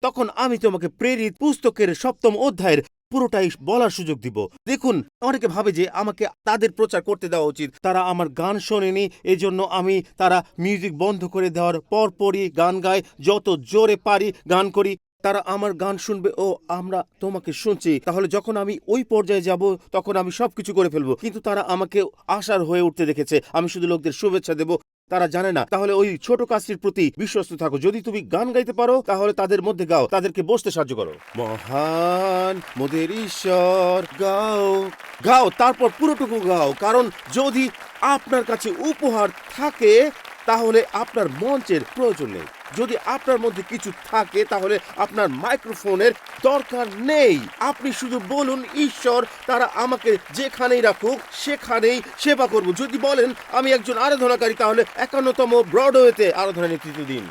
তখন আমি তোমাকে প্রেরিত পুস্তকের ৭ম অধ্যায়ের পুরোটাই বলার সুযোগ দিব। দেখুন, অনেকে ভাবে যে আমাকে তাদের প্রচার করতে দেওয়া উচিত। তারা আমার গান শোনেনি, এজন্য আমি তারা মিউজিক বন্ধ করে দেওয়ার পরপরই গান গায়, যত জোরে পারি গান করি। তারা আমার গান শুনবে ও আমরা তোমাকে শুনছি, তাহলে যখন আমি ওই পর্যায়ে যাব তখন আমি সবকিছু করে ফেলবো। কিন্তু তারা আমাকে আশার হয়ে উঠতে দেখেছে, আমি শুধু লোকদের শুভেচ্ছা দেব, তারা জানে না। তাহলে ওই ছোট কাজটির প্রতি বিশ্বস্ত থাকো। যদি তুমি গান গাইতে পারো তাহলে তাদের মধ্যে গাও, তাদেরকে বসতে সাহায্য করো। মহান মোদের ঈশ্বর, গাও গাও, তারপর পুরোটুকু গাও। কারণ যদি আপনার কাছে উপহার থাকে তাহলে আপনার মঞ্চের প্রয়োজন নেই। যদি আপনার মধ্যে কিছু থাকে তাহলে আপনার মাইক্রোফোনের দরকার নেই। আপনি শুধু বলুন, ঈশ্বর তারা আমাকে যেখানেই রাখুক সেখানেই সেবা করব। যদি বলেন আমি একজন আরাধনাকারী, তাহলে ৫১তম ব্রডওয়েতে আরাধনা নেতৃত্ব দিন।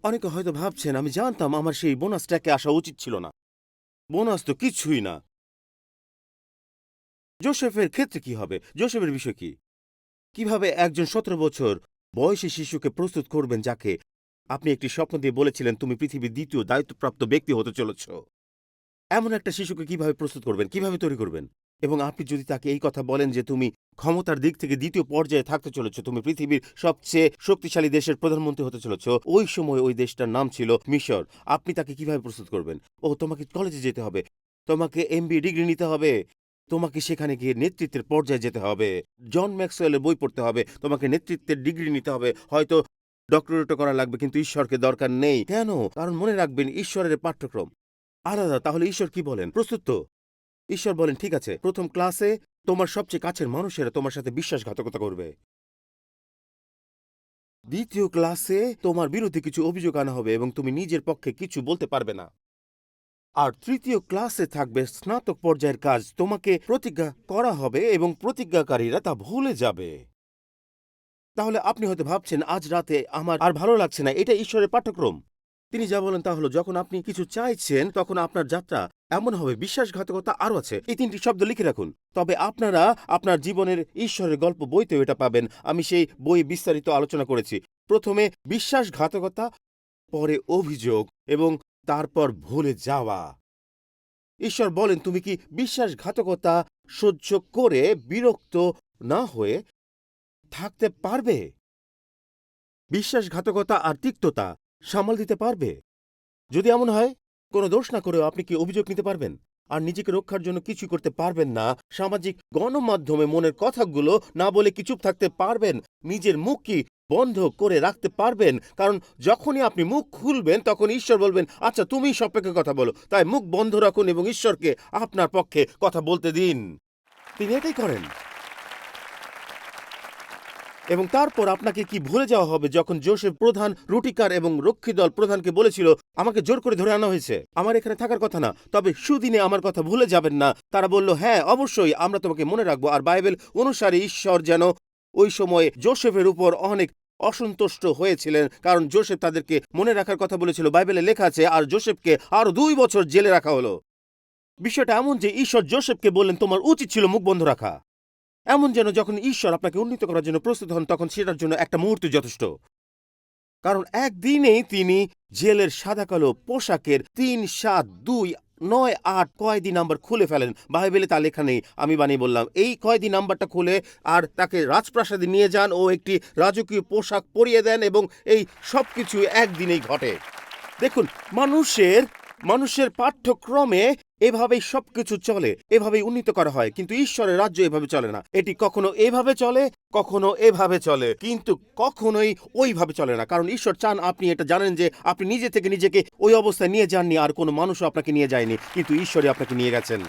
অনেকে হয়তো ভাবছেন, আমি জানতাম আমার সেই বোনাসটাকে আসা উচিত ছিল না। বোনাস তো কিছুই না। জোসেফের ক্ষেত্রে কি হবে? জোসেফের বিষয় কি? কিভাবে একজন ১৭ বছর বয়সী শিশুকে প্রস্তুত করবেন, যাকে আপনি একটি স্বপ্ন দিয়ে বলেছিলেন তুমি পৃথিবীর দ্বিতীয় দায়িত্বপ্রাপ্ত ব্যক্তি হতে চলেছ? এমন একটা শিশুকে কিভাবে প্রস্তুত করবেন, কিভাবে তৈরি করবেন? এবং আপনি যদি তাকে এই কথা বলেন যে তুমি ক্ষমতার দিক থেকে দ্বিতীয় পর্যায়ে থাকতে চলেছ, তুমি পৃথিবীর সবচেয়ে শক্তিশালী দেশের প্রধানমন্ত্রী হতে চলেছ, ওই সময় ওই দেশটার নাম ছিল মিশর, আপনি তাকে কিভাবে প্রস্তুত করবেন? ও তোমাকে কলেজে যেতে হবে, তোমাকে এমবিএ ডিগ্রি নিতে হবে, তোমাকে সেখানে গিয়ে নেতৃত্বের পর্যায়ে যেতে হবে, জন ম্যাক্সওয়েলের বই পড়তে হবে, তোমাকে নেতৃত্বের ডিগ্রি নিতে হবে, হয়তো ডক্টরেটও করা লাগবে, কিন্তু ঈশ্বরকে দরকার নেই। কেন? কারণ মনে রাখবেন ঈশ্বরের পাঠ্যক্রম আলাদা। তাহলে ঈশ্বর কি বলেন? প্রস্তুত তো? ঈশ্বর বলেন, ঠিক আছে, প্রথম ক্লাসে তোমার সবচেয়ে কাছের মানুষেরা তোমার সাথে বিশ্বাসঘাতকতা করবে। দ্বিতীয় ক্লাসে তোমার বিরুদ্ধে কিছু অভিযোগ আনা হবে এবং তুমি নিজের পক্ষে কিছু বলতে পারবে না। আর তৃতীয় ক্লাসে থাকবে স্নাতক পর্যায়ের কাজ, তোমাকে প্রতিজ্ঞা করা হবে এবং প্রতিজ্ঞাকারীরা তা ভুলে যাবে। তাহলে আপনি হয়তো ভাবছেন, আজ রাতে আমার আর ভালো লাগছে না, এটা ঈশ্বরের পাঠ্যক্রম। তিনি যা বলেন তা হলো, যখন আপনি কিছু চাইছেন তখন আপনার যাত্রা এমন হবে, বিশ্বাসঘাতকতা আরও আছে, এই ৩টি শব্দ লিখে রাখুন। তবে আপনারা আপনার জীবনের ঈশ্বরের গল্প বইতেও এটা পাবেন। আমি সেই বই বিস্তারিত আলোচনা করেছি। প্রথমে বিশ্বাসঘাতকতা, পরে অভিযোগ এবং তারপর ভুলে যাওয়া। ঈশ্বর বলেন, তুমি কি বিশ্বাসঘাতকতা সহ্য করে বিরক্ত না হয়ে থাকতে পারবে? বিশ্বাসঘাতকতা আর তিক্ততা সামাল দিতে পারবে? যদি এমন হয়, কোনো দোষ না করেও আপনি কি অভিযোগ নিতে পারবেন? আর নিজেকে রক্ষার জন্য কিছু করতে পারবেন না? সামাজিক গণমাধ্যমে মনের কথাগুলো না বলে কি চুপ থাকতে পারবেন? নিজের মুখ কি বন্ধ করে রাখতে পারবেন? কারণ যখনই আপনি মুখ খুলবেন তখন ঈশ্বর বলবেন, আচ্ছা তুমি সপক্ষে কথা বলো। তাই মুখ বন্ধ রাখুন এবং ঈশ্বরকে আপনার পক্ষে কথা বলতে দিন। তিনি এটাই করেন। এবং তারপর আপনাকে কি ভুলে যাওয়া হবে যখন জোসেফ প্রধান রুটিকার এবং রক্ষীদল প্রধানকে বলেছিল, আমাকে জোর করে ধরে আনা হয়েছে, আমার এখানে থাকার কথা না, তবে সুদিনে আমার কথা ভুলে যাবেন না। তারা বলল, হ্যাঁ অবশ্যই আমরা তোমাকে মনে রাখবো। আর বাইবেল অনুসারে ঈশ্বর যেন ওই সময়ে জোসেফের উপর অনেক অসন্তুষ্ট হয়েছিলেন, কারণ জোসেফ তাদেরকে মনে রাখার কথা বলেছিল। বাইবেলে লেখা আছে, আর জোসেফকে আরো ২ বছর জেলে রাখা হলো। বিষয়টা এমন যে ঈশ্বর জোসেফকে বললেন, তোমার উচিত ছিল মুখ বন্ধ রাখা। এমন যেন যখন ঈশ্বর আপনাকে উন্নীত করার জন্য প্রস্তুত হন তখন সেটার জন্য একটা মুহূর্ত যথেষ্ট। কারণ একদিনেই তিনি জেলের সাদা-কালো পোশাকের ৩-৭-২-৯-৮ কয়েদি নাম্বার খুলে ফেলেন। বাইবেলে তা লেখা নেই, আমি বানিয়ে বললাম। এই কয়েদি নাম্বারটা খুলে আর তাকে রাজপ্রাসাদে নিয়ে যান ও একটি রাজকীয় পোশাক পরিয়ে দেন এবং এই সবকিছু একদিনেই ঘটে। দেখুন, মানুষের পাঠ্যক্রমে এভাবেই সবকিছু চলে, এভাবেই উন্নীত করা হয়, কিন্তু ঈশ্বরের রাজ্য এভাবে চলে না। এটি কখনো এভাবে চলে, কখনো এভাবে চলে, কিন্তু কখনোই ওইভাবে চলে না। কারণ ঈশ্বর চান আপনি এটা জানেন যে আপনি নিজে থেকে নিজেকে ওই অবস্থায় নিয়ে যাননি, আর কোনো মানুষও আপনাকে নিয়ে যায়নি, কিন্তু ঈশ্বরই আপনাকে নিয়ে গেছেন।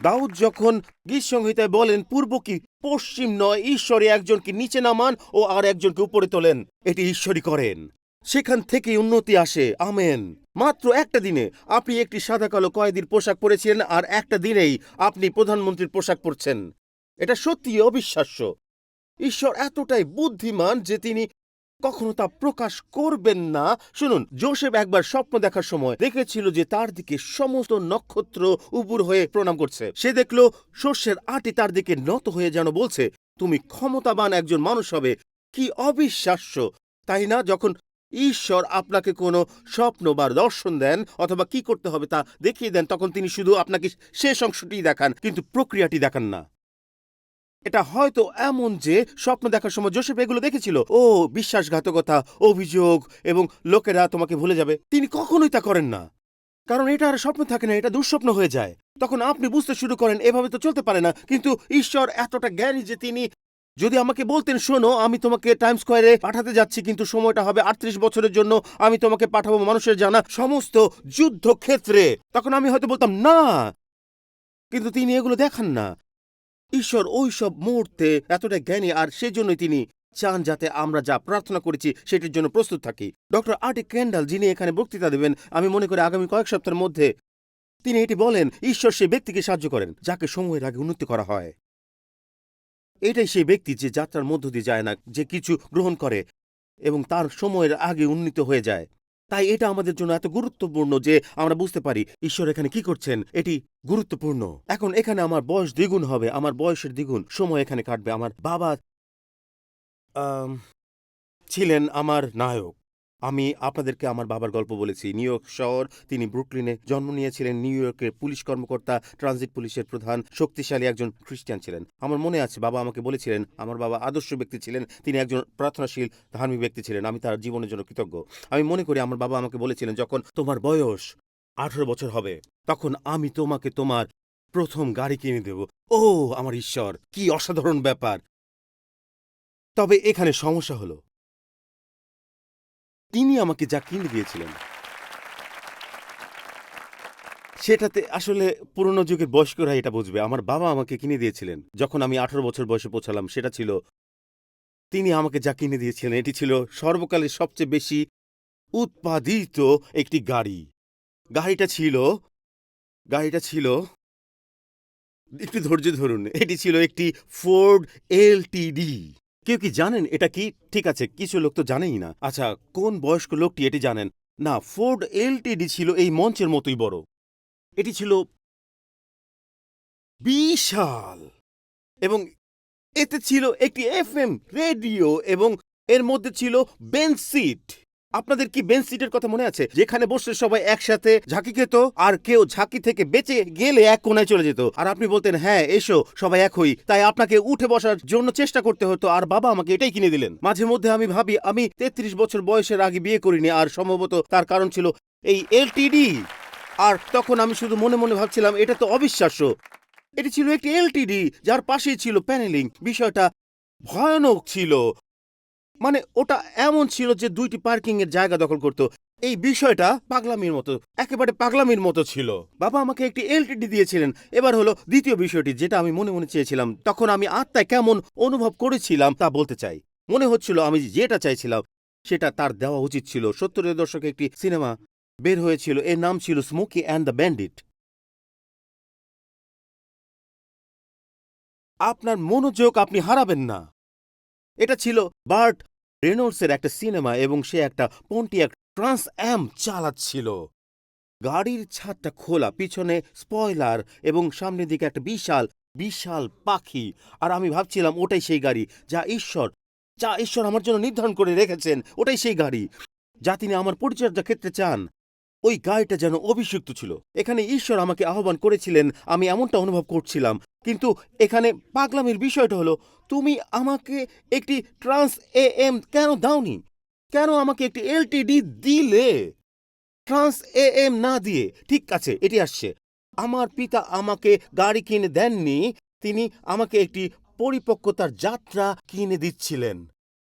দাউদ যখন গীত সংহিতায় বলেন, পূর্ব কি পশ্চিম নয়, ঈশ্বরই একজনকে নিচে নামান ও আর একজনকে উপরে তোলেন, এটি ঈশ্বরই করেন। সেখান থেকেই উন্নতি আসে। আমেন। মাত্র একটা দিনে আপনি একটি সাদা কালো কয়েদির পোশাক পরেছিলেন, আর একটা দিনেই আপনি প্রধানমন্ত্রীর পোশাক পরছেন। এটা সত্যি অবিশ্বাস্য। ঈশ্বর এতটাই বুদ্ধিমান যে তিনি কখনো তা প্রকাশ করবেন না। শুনুন, জোসেফ একবার স্বপ্ন দেখার সময় দেখেছিল যে তার দিকে সমস্ত নক্ষত্র উপুর হয়ে প্রণাম করছে। সে দেখল শস্যের আটি তার দিকে নত হয়ে যেন বলছে, তুমি ক্ষমতাবান একজন মানুষ হবে। কি অবিশ্বাস্য, তাই না? যখন ঈশ্বর আপনাকে কোনো স্বপ্ন বা দর্শন দেন অথবা কি করতে হবে তা দেখিয়ে দেন, তখন তিনি শুধু আপনাকে শেষ অংশটি দেখান, কিন্তু প্রক্রিয়াটি দেখান না। এটা হয়তো এমন যে স্বপ্ন দেখার সময় জোসেফ এগুলো দেখেছিল। ও বিশ্বাসঘাতকতা, অভিযোগ এবং লোকেরা তোমাকে ভুলে যাবে। তিনি কখনোই তা করেন না, কারণ এটা আর স্বপ্ন থাকে না, এটা দুঃস্বপ্ন হয়ে যায়। তখন আপনি বুঝতে শুরু করেন এভাবে তো চলতে পারে না। কিন্তু ঈশ্বর এতটা জ্ঞানী যে তিনি যদি আমাকে বলতেন, শোনো আমি তোমাকে টাইম স্কোয়ারে পাঠাতে যাচ্ছি, কিন্তু সময়টা হবে 38 বছরের জন্য, আমি তোমাকে পাঠাবো মানুষের জানা সমস্ত যুদ্ধক্ষেত্রে, তখন আমি হয়তো বলতাম না। কিন্তু তিনি এগুলো দেখান না। ঈশ্বর ওই সব মুহূর্তে এতটা জ্ঞানী, আর সেজন্যই তিনি চান যাতে আমরা যা প্রার্থনা করেছি সেটির জন্য প্রস্তুত থাকি। ডক্টর আর্টি ক্যান্ডাল, যিনি এখানে বক্তৃতা দেবেন আমি মনে করি আগামী কয়েক সপ্তাহের মধ্যে, তিনি এটি বলেন, ঈশ্বর সেই ব্যক্তিকে সাহায্য করেন যাকে সময়ের আগে উন্নতি করা হয়। এটাই সেই ব্যক্তি যে যাত্রার মধ্য দিয়ে যায় না, যে কিছু গ্রহণ করে এবং তার সময়ের আগে উন্নীত হয়ে যায়। তাই এটা আমাদের জন্য এত গুরুত্বপূর্ণ যে আমরা বুঝতে পারি ঈশ্বর এখানে কি করছেন। এটি গুরুত্বপূর্ণ। এখন এখানে আমার বয়স দ্বিগুণ হবে, আমার বয়সের দ্বিগুণ সময় এখানে কাটবে। আমার বাবা ছিলেন আমার নায়ক। আমি আপনাদেরকে আমার বাবার গল্প বলেছি। নিউ ইয়র্ক শহর, তিনি ব্রুকলিনে জন্ম নিয়েছিলেন। নিউ ইয়র্কের পুলিশ কর্মকর্তা, ট্রানজিট পুলিশের প্রধান, শক্তিশালী একজন খ্রিস্টান ছিলেন। আমার মনে আছে বাবা আমাকে বলেছিলেন আমার বাবা আদর্শ ব্যক্তি ছিলেন, তিনি একজন প্রার্থনাশীল ধার্মিক ব্যক্তি ছিলেন। আমি তার জীবনের জন্য কৃতজ্ঞ। আমি মনে করি আমার বাবা আমাকে বলেছিলেন, যখন তোমার বয়স 18 বছর হবে তখন আমি তোমাকে তোমার প্রথম গাড়ি কিনে দেব। ও আমার ঈশ্বর, কি অসাধারণ ব্যাপার! তবে এখানে সমস্যা হলো, তিনি আমাকে যা কিনে দিয়েছিলেন সেটাতে আসলে পুরনো যুগের বয়স্করা এটা বুঝবে। আমার বাবা আমাকে কিনে দিয়েছিলেন যখন আমি 18 বছর বয়সে পৌঁছালাম, সেটা ছিল, তিনি আমাকে যা কিনে দিয়েছিলেন এটি ছিল সর্বকালের সবচেয়ে বেশি উৎপাদিত একটি গাড়ি। গাড়িটা ছিল গাড়িটা ছিল একটু ধৈর্য ধরুন, এটি ছিল একটি ফোর্ড এলটিডি। কেউ কি জানেন এটা কি? ঠিক আছে, কিছু লোক তো জানেই না। আচ্ছা, কোন বয়স্ক লোকটি এটি জানেন না? ফোর্ড এলটিডি ছিল এই মঞ্চের মতোই বড়। এটি ছিল বিশাল, এবং এতে ছিল একটি এফএম রেডিও, এবং এর মধ্যে ছিল বেঞ্চ সিট। আপনাদের কি বেঞ্চ সিটের কথা মনে আছে, যেখানে বসে সবাই একসাথে ঝাঁকি খেত, আর কেউ ঝাঁকি থেকে বেঁচে গেলে এক কোনায় চলে যেত, আর আপনি বলতেন হ্যাঁ এসো সবাই এক হই, তাই আপনাকে উঠে বসার জন্য চেষ্টা করতে হতো, আর বাবা আমাকে এটাই কিনে দিলেন। মাঝে মধ্যে আমি ভাবি আমি 33 বছর বয়সের আগে বিয়ে করিনি, আর সম্ভবত তার কারণ ছিল এই এলটিডি। আর তখন আমি শুধু মনে মনে ভাবছিলাম এটা তো অবিশ্বাস্য। এটি ছিল একটি এলটিডি যার পাশেই ছিল প্যানেলিং। বিষয়টা ভয়ানক ছিল, মানে ওটা এমন ছিল যে 2টি পার্কিং এর জায়গা দখল করত। এই বিষয়টা পাগলামির মতো, একেবারে পাগলামির মতো ছিল। বাবা আমাকে একটি এলটিডি দিয়েছিলেন। এবার হলো দ্বিতীয় বিষয়টি, যেটা আমি মনে মনে চেয়েছিলাম। তখন আমি আত্মায় কেমন অনুভব করেছিলাম তা বলতে চাই। মনে হচ্ছিল আমি যেটা চাইছিলাম সেটা তার দেওয়া উচিত ছিল। 70-এর দশকে একটি সিনেমা বের হয়েছিল, এর নাম ছিল স্মোকি অ্যান্ড দ্য ব্যান্ডিট। আপনার মনোযোগ আপনি হারাবেন না। এটা ছিল বার্ট রেনল্ডসের একটা সিনেমা, এবং সে একটা পন্টিয়াক ট্রান্স অ্যাম চালাচ্ছিল। গাড়ির ছাদটা খোলা, পিছনে স্পয়লার, এবং সামনের দিকে একটা বিশাল বিশাল পাখি। আর আমি ভাবছিলাম ওটাই সেই গাড়ি যা ঈশ্বর আমার জন্য নির্ধারণ করে রেখেছেন। ওটাই সেই গাড়ি যা তিনি আমার পরিচর্যা ক্ষেত্রে চান। ওই গাড়িটা যেন অভিষিক্ত ছিল। এখানে ঈশ্বর আমাকে আহ্বান করেছিলেন, আমি এমনটা অনুভব করছিলাম। কিন্তু এখানে পাগলামির বিষয়টা হলো, তুমি আমাকে একটি ট্রান্স এএম কেন দাওনি? কেন আমাকে একটি এলটিডি দিলে? ট্রান্স এএম না দিয়ে, ঠিক আছে এটি আসছে, আমার পিতা আমাকে গাড়ি কিনে দেননি, তিনি আমাকে একটি পরিপক্কতার যাত্রা কিনে দিচ্ছিলেন।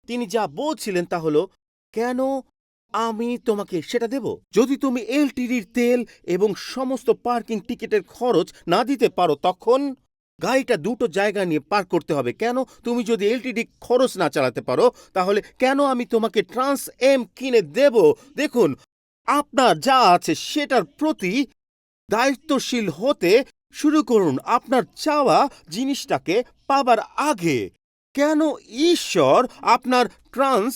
তিনি যা বলছিলেন তা হলো, কেন আমি তোমাকে সেটা দেব যদি তুমি এলটিডির তেল এবং সমস্ত পার্কিং টিকিটের খরচ না দিতে পারো? তখন গাড়িটা দুটো জায়গা নিয়ে পার্ক করতে হবে। কেন তুমি যদি এলটিডি খরচ না চালাতে পারো, তাহলে কেন আমি তোমাকে ট্রান্স এম কিনে দেব? দেখুন, আপনার যা আছে সেটার প্রতি দায়িত্বশীল হতে শুরু করুন, আপনার চাওয়া জিনিসটাকে পাবার আগে। কেন ঈশ্বর আপনার ট্রান্স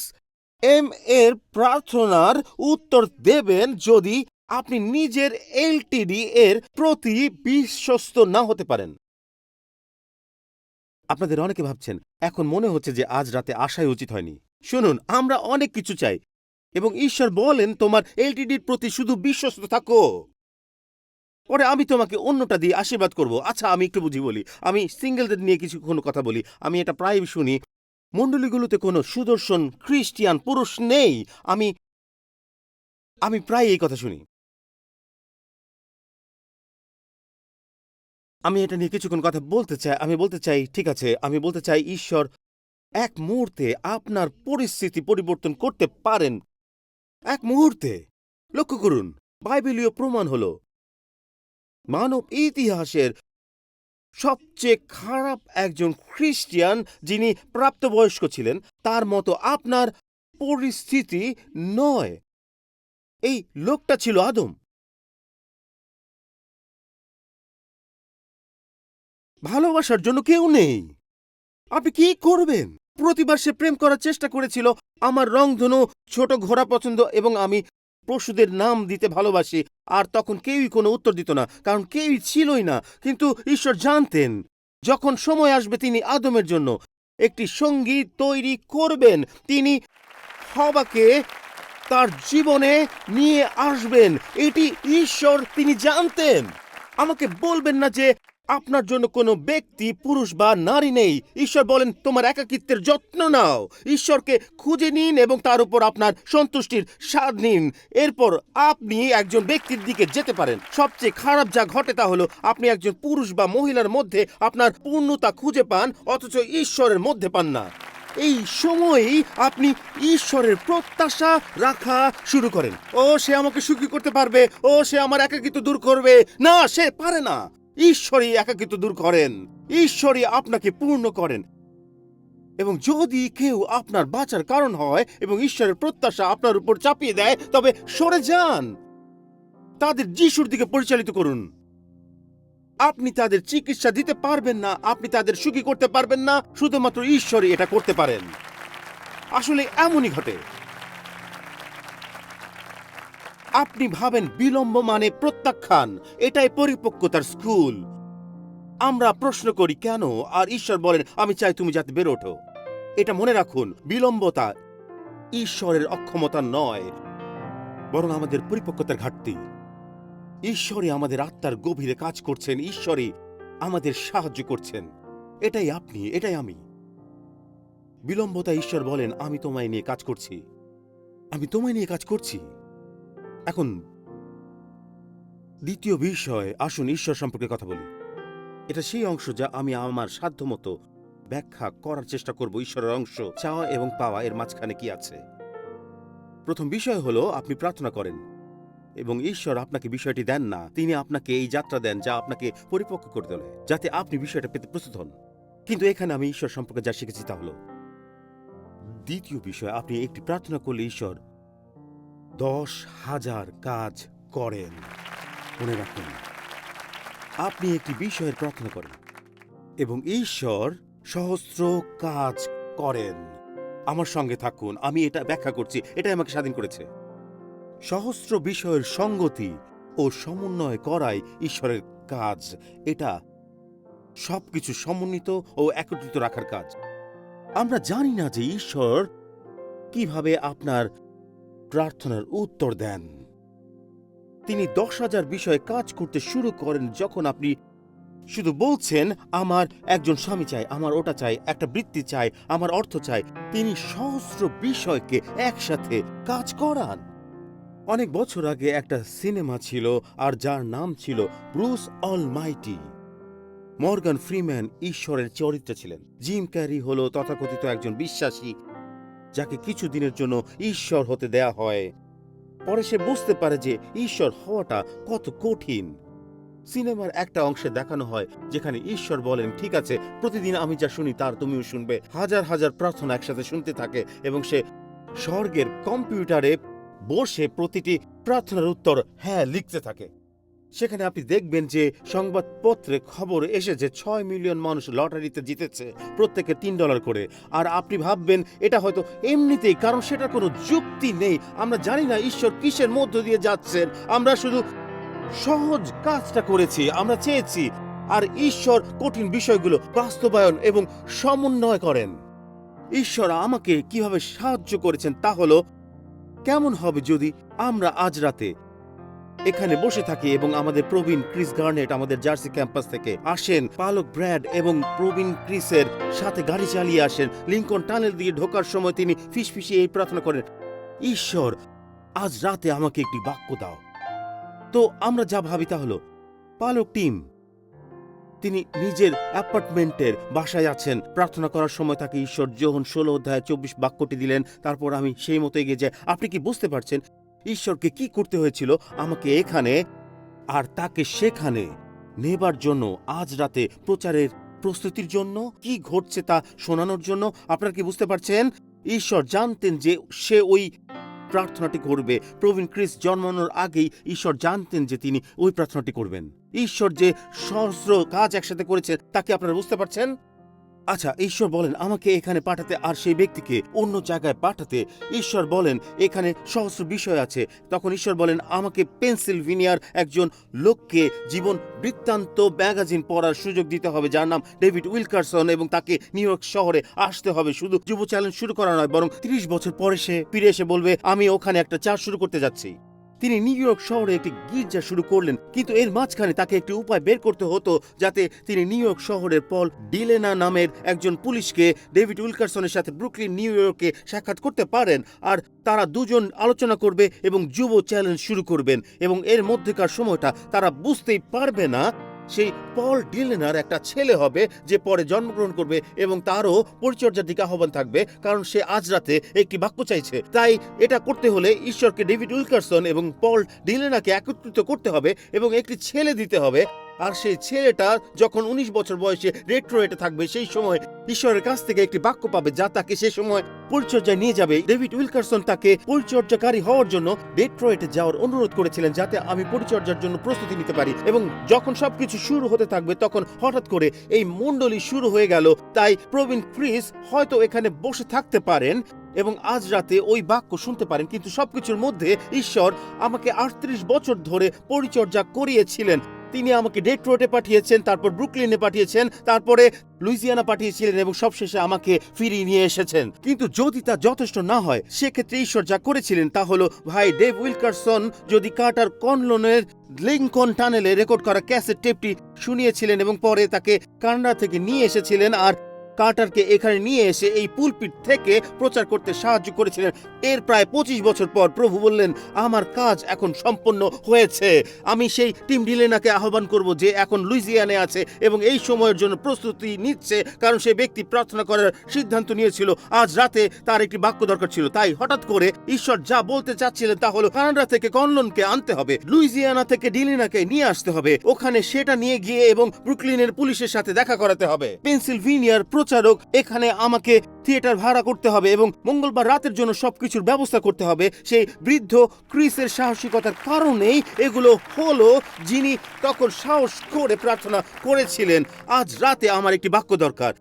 এম এর প্রার্থনার উত্তর দেবেন যদি আপনি নিজের এলটিডি এর প্রতি বিশ্বস্ত না হতে পারেন? আপনাদের অনেকে ভাবছেন এখন মনে হচ্ছে যে আজ রাতে আসাই উচিত হয়নি। শুনুন, আমরা অনেক কিছু চাই, এবং ঈশ্বর বলেন তোমার এলটিডির প্রতি শুধু বিশ্বস্ত থাকো। পরে আমি তোমাকে অন্যটা দিয়ে আশীর্বাদ করব। আচ্ছা, আমি একটু বুঝি বলি, আমি সিঙ্গেলদের নিয়ে কিছু কোনো কথা বলি। আমি এটা প্রায় শুনি, মণ্ডলীগুলোতে কোনো সুদর্শন খ্রিস্টিয়ান পুরুষ নেই। আমি আমি প্রায় এই কথা শুনি। আমি এটা নিয়ে কিছুক্ষণ কথা বলতে চাই। আমি বলতে চাই, ঠিক আছে, আমি বলতে চাই ঈশ্বর এক মুহূর্তে আপনার পরিস্থিতি পরিবর্তন করতে পারেন। এক মুহূর্তে। লক্ষ্য করুন, বাইবেলীয় প্রমাণ হলো মানব ইতিহাসের সবচেয়ে খারাপ একজন খ্রিস্টিয়ান যিনি প্রাপ্তবয়স্ক ছিলেন, তার মতো আপনার পরিস্থিতি নয়। এই লোকটা ছিল আদম। ভালোবাসার জন্য কেউ নেই। আপনি কি করবেন? প্রতিবার সে প্রেম করার চেষ্টা করেছিল। আমার রংধনু, ছোট ঘোড়া পছন্দ এবং আমি পশুদের নাম দিতে ভালোবাসি। আর তখন কেউই কোনো উত্তর দিত না, কারণ কেউই ছিলই না। কিন্তু ঈশ্বর জানতেন যখন সময় আসবে তিনি আদমের জন্য একটি সঙ্গী তৈরি করবেন। তিনি হওয়াকে তার জীবনে নিয়ে আসবেন। এটি ঈশ্বর তিনি জানতেন। আমাকে বলবেন না যে আপনার জন্য কোনো ব্যক্তি, পুরুষ বা নারী নেই। ঈশ্বর বলেন তোমার একাকিত্বের যত্ন নাও, ঈশ্বরকে খুঁজে নিন এবং তার উপর আপনার সন্তুষ্টির স্বাদ নিন। এরপর আপনি একজন ব্যক্তির দিকে যেতে পারেন। সবচেয়ে খারাপ যা ঘটে তা হলো আপনি একজন পুরুষ বা মহিলার মধ্যে আপনার পূর্ণতা খুঁজে পান, অথচ ঈশ্বরের মধ্যে পান না। এই সময়েই আপনি ঈশ্বরের প্রত্যাশা রাখা শুরু করেন। ও সে আমাকে সুখী করতে পারবে, ও সে আমার একাকিত্ব দূর করবে। না, সে পারে না। ঈশ্বরই একাকিত্ব দূর করেন, ঈশ্বরই আপনাকে পূর্ণ করেন। এবং যদি কেউ আপনার বাঁচার কারণ হয় এবং ঈশ্বরের প্রত্যাশা আপনার উপর চাপিয়ে দেয়, তবে সরে যান। তাদের যিশুর দিকে পরিচালিত করুন। আপনি তাদের চিকিৎসা দিতে পারবেন না, আপনি তাদের সুখী করতে পারবেন না, শুধুমাত্র ঈশ্বরই এটা করতে পারেন। আসলে এমনই ঘটে। আপনি ভাবেন বিলম্ব মানে প্রত্যাখ্যান, এটাই পরিপক্কতার স্কুল। আমরা প্রশ্ন করি কেন, আর ঈশ্বর বলেন আমি চাই তুমি যাতে বের ওঠো। এটা মনে রাখুন, বিলম্বতা ঈশ্বরের অক্ষমতা নয়, বরং আমাদের পরিপক্কতার ঘাটতি। ঈশ্বরই আমাদের আত্মার গভীরে কাজ করছেন, ঈশ্বরই আমাদের সাহায্য করছেন। এটাই আপনি, এটাই আমি। বিলম্বতা ঈশ্বর বলেন আমি তোমায় নিয়ে কাজ করছি, আমি তোমায় নিয়ে কাজ করছি। এখন দ্বিতীয় বিষয়, আসুন ঈশ্বর সম্পর্কে কথা বলি। এটা সেই অংশ যা আমি আমার সাধ্যমতো ব্যাখ্যা করার চেষ্টা করব। ঈশ্বরের অংশ, চাওয়া এবং পাওয়া, এর মাঝখানে কি আছে। প্রথম বিষয় হলো আপনি প্রার্থনা করেন এবং ঈশ্বর আপনাকে বিষয়টি দেন না, তিনি আপনাকে এই যাত্রা দেন যা আপনাকে পরিপক্ক করে তোলে, যাতে আপনি বিষয়টা পেতে প্রস্তুত হন। কিন্তু এখানে আমি ঈশ্বর সম্পর্কে যা শিখেছি তা হলো দ্বিতীয় বিষয়, আপনি একটি প্রার্থনা করলে ঈশ্বর 10,000 কাজ করেন। মনে রাখুন, আপনি একটি বিষয়ের প্রার্থনা করেন এবং ঈশ্বর সহস্র কাজ করেন। আমার সঙ্গে থাকুন, আমি এটা ব্যাখ্যা করছি, এটাই আমাকে স্বাধীন করেছে। সহস্র বিষয়ের সঙ্গতি ও সমন্বয় করাই ঈশ্বরের কাজ। এটা সবকিছু সমন্বিত ও একত্রিত রাখার কাজ। আমরা জানি না যে ঈশ্বর কিভাবে আপনার প্রার্থনার উত্তর দেন। তিনি 10,000 বিষয়ে কাজ করতে শুরু করেন যখন আপনি শুধু বলছেন আমার একজন স্বামী চাই, আমার ওটা চাই, একটা বৃত্তি চাই, আমার অর্থ চাই। তিনি সহস্র বিষয়কে একসাথে কাজ করান। অনেক বছর আগে একটা সিনেমা ছিল, আর যার নাম ছিল ব্রুস অলমাইটি। মর্গান ফ্রিম্যান ঈশ্বরের চরিত্রে ছিলেন। জিম ক্যারি হলো তথাকথিত একজন বিশ্বাসী যাকে কিছু দিনের জন্য ঈশ্বর হতে দেয়া হয়। পরে সে বুঝতে পারে যে ঈশ্বর হওয়াটা কত কঠিন। সিনেমার একটা অংশে দেখানো হয় যেখানে ঈশ্বর বলেন ঠিক আছে, প্রতিদিন আমি যা শুনি তার তুমিও শুনবে। হাজার হাজার প্রার্থনা একসাথে শুনতে থাকে এবং সে স্বর্গের কম্পিউটারে বসে প্রতিটি প্রার্থনার উত্তর হ্যাঁ লিখতে থাকে। সেখানে আপনি দেখবেন যে সংবাদপত্রে খবর এসেছে 6 মিলিয়ন মানুষ লটারিতে জিতেছে, প্রত্যেকে $3 করে। আর আপনি ভাববেন এটা হয়তো এমনিতেই, কারণ সেটার কোনো যুক্তি নেই। আমরা জানি না ঈশ্বর কিসের মধ্য দিয়ে যাচ্ছেন, আমরা শুধু সহজ কাজটা করেছি, আমরা চেয়েছি। আর ঈশ্বর কঠিন বিষয়গুলো বাস্তবায়ন এবং সমন্বয় করেন। ঈশ্বর আমাকে কিভাবে সাহায্য করেছেন তা হলো, কেমন হবে যদি আমরা আজ রাতে এখানে বসে থাকি এবং আমাদের প্রবীণ ক্রিস গার্নেট আমাদের জার্সি ক্যাম্পাস থেকে আসেন, পালক ব্র্যাড এবং প্রবীণ ক্রিসের সাথে গাড়ি চালিয়ে আসেন। লিংকন টানেল দিয়ে ঢোকার সময় তিনি ফিসফিসিয়ে এই প্রার্থনা করেন, ঈশ্বর আজ রাতে আমাকে একটি বাক্য দাও। তো আমরা যা ভাবি তা হলো পালক টিম তিনি নিজের অ্যাপার্টমেন্টের বাসায় আছেন, প্রার্থনা করার সময় তাকে ঈশ্বর যোহন 16:24 বাক্যটি দিলেন। তারপর আমি সেই মতো এগিয়ে যাই। আপনি কি বুঝতে পারছেন ঈশ্বরকে কি করতে হয়েছিল আমাকে এখানে আর তাকে সেখানে নেবার জন্য, আজ রাতে প্রচারের প্রস্তুতির জন্য, কি ঘটছে তা শোনানোর জন্য? আপনারা কি বুঝতে পারছেন? ঈশ্বর জানতেন যে সে ওই প্রার্থনাটি করবে। প্রবীণ ক্রিস জন্মানোর আগেই ঈশ্বর জানতেন যে তিনি ওই প্রার্থনাটি করবেন। ঈশ্বর যে সহস্র কাজ একসাথে করেছেন তা কি আপনারা বুঝতে পারছেন? আচ্ছা, ঈশ্বর বলেন আমাকে এখানে পাঠাতে আর সেই ব্যক্তিকে অন্য জায়গায় পাঠাতে। ঈশ্বর বলেন এখানে সহস্র বিষয় আছে। তখন ঈশ্বর বলেন আমাকে পেনসিলভেনিয়ার একজন লোককে জীবন বৃত্তান্ত ম্যাগাজিন পড়ার সুযোগ দিতে হবে, যার নাম ডেভিড উইলকারসন, এবং তাকে নিউ ইয়র্ক শহরে আসতে হবে। শুধু যুব চ্যালেঞ্জ শুরু করা নয়, বরং 30 বছর পরে সে ফিরে এসে বলবে আমি ওখানে একটা চার্চ শুরু করতে যাচ্ছি। তিনি নিউ ইয়র্ক শহরে একটি গির্জা শুরু করলেন, কিন্তু এর মাঝখানে তাকে একটি উপায় বের করতে হতো যাতে তিনি নিউ ইয়র্ক শহরের পল ডিলেনা নামের একজন পুলিশকে ডেভিড উইলকারসনের সাথে ব্রুকলিন নিউ ইয়র্কে সাক্ষাৎ করতে পারেন, আর তারা দুজন আলোচনা করবে এবং যুব চ্যালেঞ্জ শুরু করবেন। এবং এর মধ্যেকার সময়টা তারা বুঝতেই পারবে না সেই পল ডিলেনার একটা ছেলে হবে যে পরে জন্মগ্রহণ করবে এবং তারও পরিচর্যার দিকে আহ্বান থাকবে, কারণ সে আজ রাতে একটি বাক্য চাইছে। তাই এটা করতে হলে ঈশ্বরকে ডেভিড উইলকারসন এবং পল ডিলেনাকে একত্রিত করতে হবে এবং একটি ছেলে দিতে হবে। আর সেই ছেলেটা যখন 19 বছর বয়সে ডেট্রয়েটে থাকবে, সেই সময় ঈশ্বরের কাছ থেকে একটি বাক্য পাবে যা তাকে সে সময় পরিচর্যায় নিয়ে যাবে। ডেভিড উইলকারসন তাকে পরিচর্যাকারী হওয়ার জন্য ডেট্রয়েটে যাওয়ার অনুরোধ করেছিলেন যাতে আমি পরিচর্যার জন্য প্রস্তুতি নিতে পারি। এবং যখন সবকিছু শুরু হতে থাকবে তখন হঠাৎ করে এই মণ্ডলী শুরু হয়ে গেল। তাই প্রবীণ ক্রিস হয়তো এখানে বসে থাকতে পারেন এবং আজ রাতে ওই বাক্য শুনতে পারেন, কিন্তু সবকিছুর মধ্যে ঈশ্বর আমাকে 38 বছর ধরে পরিচর্যা করিয়েছিলেন। তিনি আমাকে ডেট্রয়েটে পাঠিয়েছেন, তারপর ব্রুকলিনে পাঠিয়েছেন, তারপরে লুইজিয়ানা পাঠিয়েছিলেন এবং সবশেষে আমাকে ফিরিয়ে নিয়ে এসেছেন। কিন্তু যদি তা যথেষ্ট না হয়, সেক্ষেত্রে ঈশ্বর যা করেছিলেন তা হলো ভাই ডেভ উইলকারসন যদি কার্টার কনলনের লিংকন টানেলে রেকর্ড করা ক্যাসেট টেপটি শুনিয়েছিলেন এবং পরে তাকে কানাডা থেকে নিয়ে এসেছিলেন আর কার্টারকে এখানে নিয়ে এসে এই পুলপিট থেকে প্রচার করতে সাহায্য করেছিলেন। এর প্রায় 25 বছর পর প্রভু বললেন আমার কাজ এখন সম্পন্ন হয়েছে। আমি সেই টিম ডিলেনাকে আহ্বান করব যে এখন লুইজিয়ানে আছে এবং এই সময়ের জন্য প্রস্তুতি নিচ্ছে, কারণ সেই ব্যক্তি প্রার্থনা করার সিদ্ধান্ত নিয়েছিল। আজ রাতে তার একটি বাক্য দরকার ছিল। তাই হঠাৎ করে ঈশ্বর যা বলতে চাচ্ছিলেন তা হলো কানাডা থেকে কনলনকে আনতে হবে, লুইজিয়ানা থেকে ডিলেনাকে নিয়ে আসতে হবে, ওখানে সেটা নিয়ে গিয়ে এবং ব্রুকলিনের পুলিশের সাথে দেখা করাতে হবে। পেনসিলভেনিয়ার প্রচারক এখানে আমাকে থিয়েটার ভাড়া করতে হবে এবং মঙ্গলবার রাতের জন্য সবকিছুর ব্যবস্থা করতে হবে। সেই বৃদ্ধ ক্রিসের সাহসিকতার কারণেই এগুলো হলো, যিনি তখন সাহস করে প্রার্থনা করেছিলেন আজ রাতে আমার একটি বাক্য দরকার।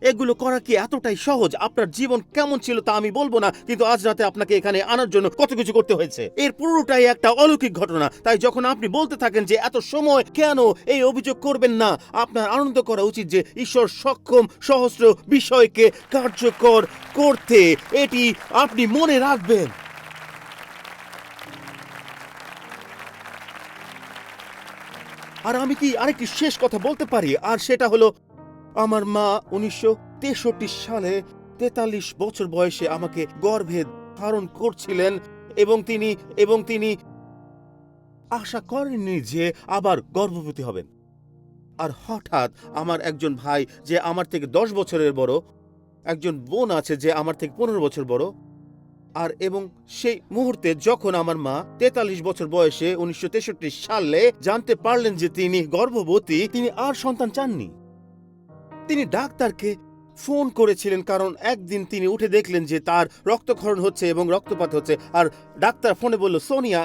এগুলো করা কি এতটাই সহজ? আপনার জীবন কেমন ছিল তা আমি বলবো না, কিন্তু আজ রাতে আপনাকে এখানে আনার জন্য কত কিছু করতে হয়েছে। এর পুরোটাই একটা অলৌকিক ঘটনা। তাই যখন আপনি বলতে থাকেন যে এত সময় কেন, এই অভিযোগ করবেন না। আপনার আনন্দ করা উচিত যে ঈশ্বর সক্ষম সহস্র বিষয়কে কার্যকর করতে। এটি আপনি মনে রাখবেন। আর আমি কি আরেকটি শেষ কথা বলতে পারি, আর সেটা হলো আমার মা 1963 সালে 43 বছর বয়সে আমাকে গর্ভে ধারণ করছিলেন এবং তিনি আশা করেননি যে আবার গর্ভবতী হবেন। আর হঠাৎ আমার একজন ভাই যে আমার থেকে 10 বছরের বড়, একজন বোন আছে যে আমার থেকে 15 বছর বড়, আর এবং সেই মুহূর্তে যখন আমার মা 43 বছর বয়সে 1963 সালে জানতে পারলেন যে তিনি গর্ভবতী, তিনি আর সন্তান চাননি। তিনি ডাক্তারকে ফোন করেছিলেন, কারণ একদিন তিনি উঠে দেখলেন যে তার রক্তক্ষরণ হচ্ছে এবং রক্তপাত হচ্ছে। আর ডাক্তার ফোনে বলল সোনিয়া,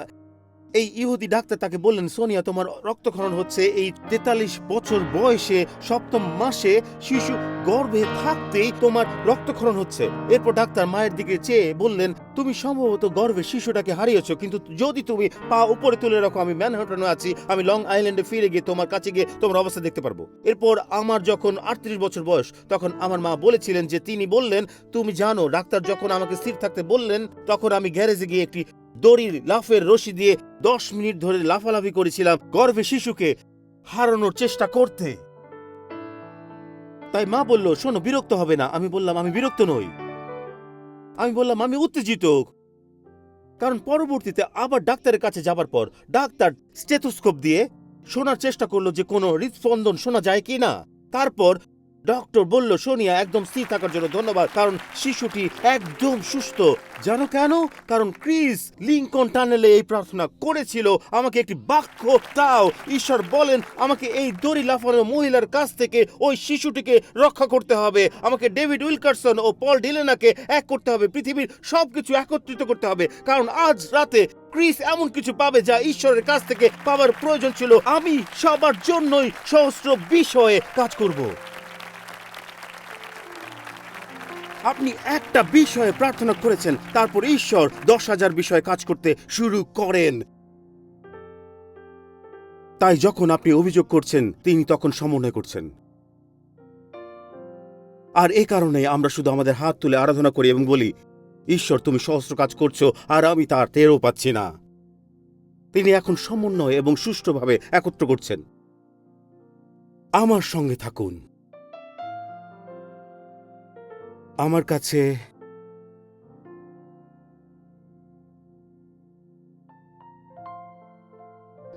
এই ইহুদি ডাক্তার তাকে বললেন সোনিয়া তোমার রক্তক্ষরণ হচ্ছে এই 43 বছর বয়সে 7ম মাসে শিশু গর্ভে থাকতেই তোমার রক্তক্ষরণ হচ্ছে। এরপর ডাক্তার মায়ের দিকে চেয়ে বললেন তুমি সম্ভবত গর্ভে শিশুটাকে হারিয়েছো, কিন্তু যদি তুমি পা উপরে তুলে রাখো আমি ম্যানহাটনে আছি, আমি লং আইল্যান্ডে ফিরে গিয়ে তোমার কাছে গিয়ে তোমার অবস্থা দেখতে পারবো। এরপর আমার যখন 38 বছর বয়স, তখন আমার মা বলেছিলেন যে তিনি বললেন তুমি জানো ডাক্তার যখন আমাকে স্থির থাকতে বললেন তখন আমি গ্যারেজে গিয়ে একটি দড়ির লাফের রশি দিয়ে 10 মিনিট ধরে লাফালাফি করেছিলাম গর্ভে শিশুকে হারানোর চেষ্টা করতে। তাই মা বলল, শোনো, বিরক্ত হবে না। আমি বললাম, আমি বিরক্ত নই। আমি বললাম, আমি উত্তেজিত। কারণ পরবর্তীতে আবার ডাক্তারের কাছে যাবার পর ডাক্তার স্টেথোস্কোপ দিয়ে শোনার চেষ্টা করলো যে কোনো হৃদস্পন্দন শোনা যায় কি না। তারপর ডক্টর বলল, সোনিয়া, একদম স্থির থাকার জন্য ধন্যবাদ, কারণ শিশুটি একদম সুস্থ। জানো কেন? কারণ ক্রিস লিংকন টানেলে এই প্রার্থনা করেছিল, আমাকে একটি বাক্য দাও। ঈশ্বর বলেন, আমাকে এই দড়ি লাফানো মহিলার কাছ থেকে ওই শিশুটিকে রক্ষা করতে হবে। আমাকে ডেভিড উইলকারসন ও পল ডিলেনাকে এক করতে হবে, পৃথিবীর সবকিছু একত্রিত করতে হবে, কারণ আজ রাতে ক্রিস এমন কিছু পাবে যা ঈশ্বরের কাছ থেকে পাওয়ার প্রয়োজন ছিল। আমি সবার জন্যই সহস্র বিষয়ে কাজ করব। আপনি একটা বিষয়ে প্রার্থনা করেছেন, তারপর ঈশ্বর 10,000 বিষয়ে কাজ করতে শুরু করেন। তাই যখন আপনি অভিযোগ করছেন, তিনি তখন সমন্বয় করছেন। আর এই কারণে আমরা শুধু আমাদের হাত তুলে আরাধনা করি এবং বলি, ঈশ্বর, তুমি সহস্র কাজ করছো আর আমি তার টেরও পাচ্ছি না। তিনি এখন সমন্বয় এবং সুষ্ঠুভাবে একত্র করছেন। আমার সঙ্গে থাকুন। আমার কাছে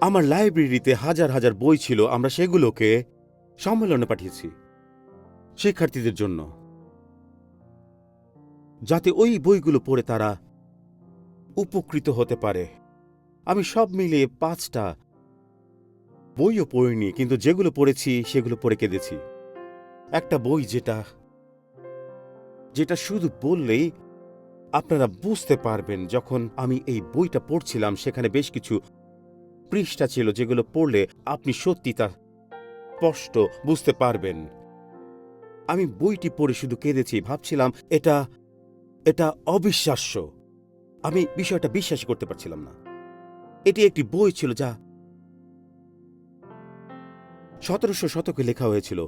আমার লাইব্রেরিতে হাজার হাজার বই ছিল। আমরা সেগুলোকে সম্মেলনে পাঠিয়েছি শিক্ষার্থীদের জন্য, যাতে ওই বইগুলো পড়ে তারা উপকৃত হতে পারে। আমি সব মিলিয়ে 5টা বইও পড়িনি, কিন্তু যেগুলো পড়েছি সেগুলো পড়ে কেঁদেছি। একটা বই যেটা শুধু বললেই আপনারা বুঝতে পারবেন। যখন আমি এই বইটা পড়ছিলাম, সেখানে বেশ কিছু পৃষ্ঠা ছিল যেগুলো পড়লে আপনি সত্যি তা স্পষ্ট বুঝতে পারবেন। আমি বইটি পড়ে শুধু কেঁদেছি, ভাবছিলাম এটা অবিশ্বাস্য। আমি বিষয়টা বিশ্বাস করতে পারছিলাম না। এটি একটি বই ছিল যা 1700 শতকে লেখা হয়েছিল।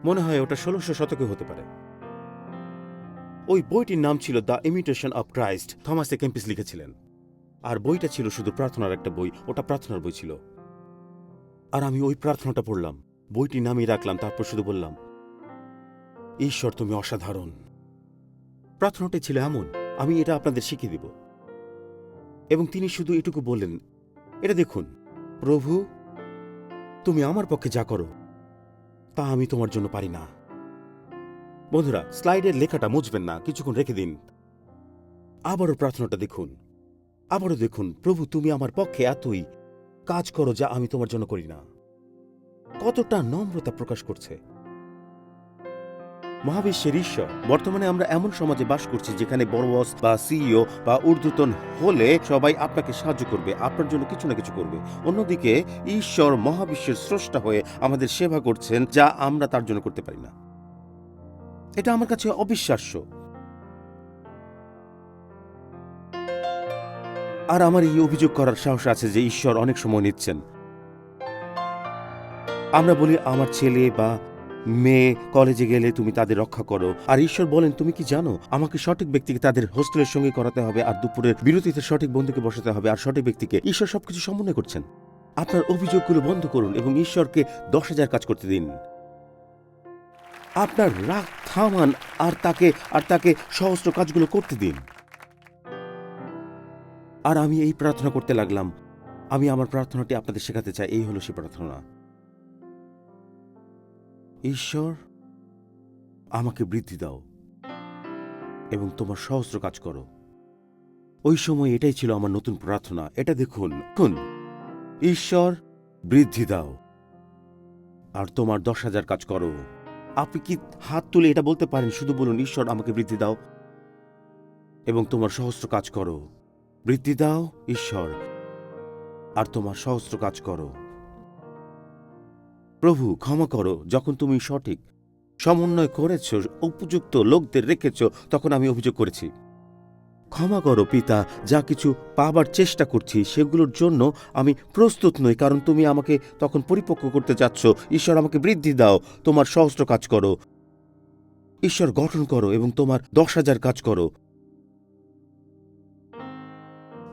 মনে হয় ওটা 1600 শতকে হতে পারে। ওই বইটির নাম ছিল the imitation of Christ, Thomas a Kempis লিখেছিলেন। আর বইটা ছিল শুধু প্রার্থনার একটা বই, ওটা প্রার্থনার বই ছিল। আর আমি ওই প্রার্থনাটা পড়লাম, বইটি নামিয়ে রাখলাম, তারপর শুধু বললাম, ঈশ্বর, তুমি অসাধারণ। প্রার্থনাটা ছিল এমন, আমি এটা আপনাদের শিখিয়ে দিব। এবং তিনি শুধু এটুকু বললেন, এটা দেখুন, প্রভু, তুমি আমার পক্ষে যা করো তা আমি তোমার জন্য পারি না। বন্ধুরা, স্লাইডের লেখাটা মুছবেন না, কিছুক্ষণ রেখে দিন। আবারও প্রার্থনাটা দেখুন, আবারও দেখুন, প্রভু, তুমি আমার পক্ষে এতই কাজ করো যা আমি তোমার জন্য করি না। কতটা নম্রতা প্রকাশ করছে মহাবিশ্বের ঈশ্বর। বর্তমানে আমরা এমন সমাজে বাস করছি যেখানে বড় বস বা সিইও বা ঊর্ধ্বতন হলে সবাই আপনাকে সাহায্য করবে, আপনার জন্য কিছু না কিছু করবে। অন্যদিকে ঈশ্বর মহাবিশ্বের স্রষ্টা হয়ে আমাদের সেবা করছেন, যা আমরা তার জন্য করতে পারি না। এটা আমার কাছে অবিশ্বাস্য। আর আমার এই অভিযোগ করার সাহস আছে যে ঈশ্বর অনেক সময় নিচ্ছেন। আমরা বলি, আমার ছেলে বা মেয়ে কলেজে গেলে তুমি তাদের রক্ষা করো, আর ঈশ্বর বলেন, তুমি কি জানো, আমাকে সঠিক ব্যক্তিকে তাদের হোস্টেলের সঙ্গে করাতে হবে, আর দুপুরের বিরতিতে সঠিক বন্ধুকে বসাতে হবে, আর সঠিক ব্যক্তিকে। ঈশ্বর সবকিছু সমন্বয় করছেন। আপনার অভিযোগগুলো বন্ধ করুন এবং ঈশ্বরকে 10,000 কাজ করতে দিন। আপনার রাগ থামান আর তাকে সহস্র কাজগুলো করতে দিন। আর আমি এই প্রার্থনা করতে লাগলাম। আমি আমার প্রার্থনাটি আপনাদের শেখাতে চাই। এই হলো সে প্রার্থনা, ঈশ্বর, আমাকে বৃদ্ধি দাও এবং তোমার সহস্র কাজ করো। ওই সময় এটাই ছিল আমার নতুন প্রার্থনা। এটা দেখুন, ঈশ্বর, বৃদ্ধি দাও আর তোমার 10,000 কাজ করো। আপনি কি হাত তুলে এটা বলতে পারেন? শুধু বলুন, ঈশ্বর, আমাকে বৃদ্ধি দাও এবং তোমার সহস্র কাজ করো। বৃদ্ধি দাও ঈশ্বর, আর তোমার সহস্র কাজ করো। প্রভু, ক্ষমা করো, যখন তুমি সঠিক সমন্বয় করেছ, উপযুক্ত লোকদের রেখেছ, তখন আমি অভিযোগ করেছি। ক্ষমা করো পিতা, যা কিছু পাবার চেষ্টা করছি সেগুলোর জন্য আমি প্রস্তুত নই, কারণ তুমি আমাকে তখন পরিপক্ব করতে যাচ্ছ। ঈশ্বর, আমাকে বৃদ্ধি দাও, তোমার সহস্র কাজ করো। ঈশ্বর, গঠন করো এবং তোমার 10,000 কাজ করো।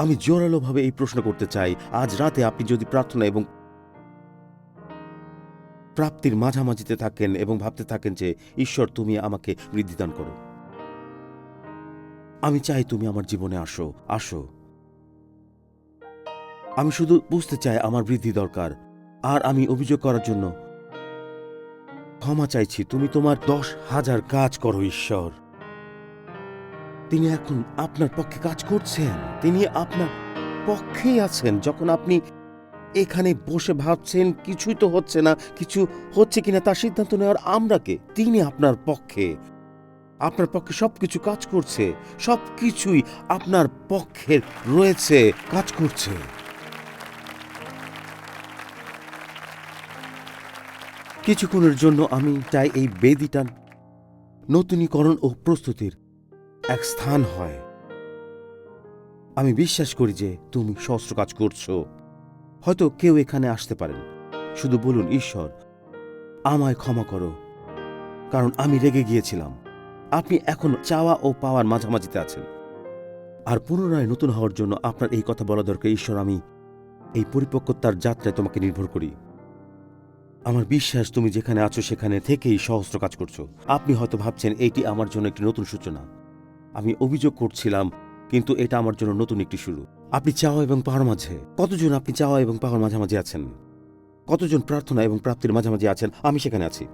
আমি জোরালোভাবে এই প্রশ্ন করতে চাই, আজ রাতে আপনি যদি প্রার্থনা এবং প্রাপ্তির মাঝামাঝিতে থাকেন এবং ভাবতে থাকেন যে ঈশ্বর তুমি আমাকে বৃদ্ধিদান করো, আমি চাই তুমি আমার জীবনে আসো আসো। আমি শুধু বুঝতে চাই আমার বৃদ্ধি দরকার, আর আমি অভিযোগ করার জন্য ক্ষমা চাইছি। তুমি তোমার 10,000 কাজ করো ঈশ্বর। তিনি এখন আপনার পক্ষে কাজ করছেন, তিনি আপনার পক্ষেই আছেন। যখন আপনি এখানে বসে ভাবছেন কিছুই তো হচ্ছে না, কিছু হচ্ছে কিনা তার সিদ্ধান্ত নেওয়ার আমরা কে? তিনি আপনার পক্ষে সবকিছু কাজ করছে, সবকিছুই আপনার পক্ষে রয়েছে, কাজ করছে। কিছুক্ষণের জন্য আমি চাই এই বেদিটা নতুনীকরণ ও প্রস্তুতির এক স্থান হয়। আমি বিশ্বাস করি যে তুমি সহস্র কাজ করছো। হয়তো কেউ এখানে আসতে পারেন, শুধু বলুন ঈশ্বর আমায় ক্ষমা করো, কারণ আমি রেগে গিয়েছিলাম। আপনি এখন চাওয়া ও পাওয়ার মাঝামাঝিতে আছেন, আর পুনরায় নতুন হওয়ার জন্য আপনার এই কথা বলা দরকার, ঈশ্বর আমি এই পরিপক্কতার যাত্রায় তোমাকে নির্ভর করি। আমার বিশ্বাস তুমি যেখানে আছো সেখানে থেকেই সহস্র কাজ করছো। আপনি হয়তো ভাবছেন এইটি আমার জন্য একটি নতুন সূচনা। আমি অভিযোগ করছিলাম, কিন্তু এটা আমার জন্য নতুন একটি শুরু। আপনি চাওয়া এবং পাওয়ার মাঝে কতজন? আপনি চাওয়া এবং পাওয়ার মাঝামাঝি আছেন? কতজন প্রার্থনা এবং প্রাপ্তির মাঝামাঝি আছেন? আমি সেখানে আছি।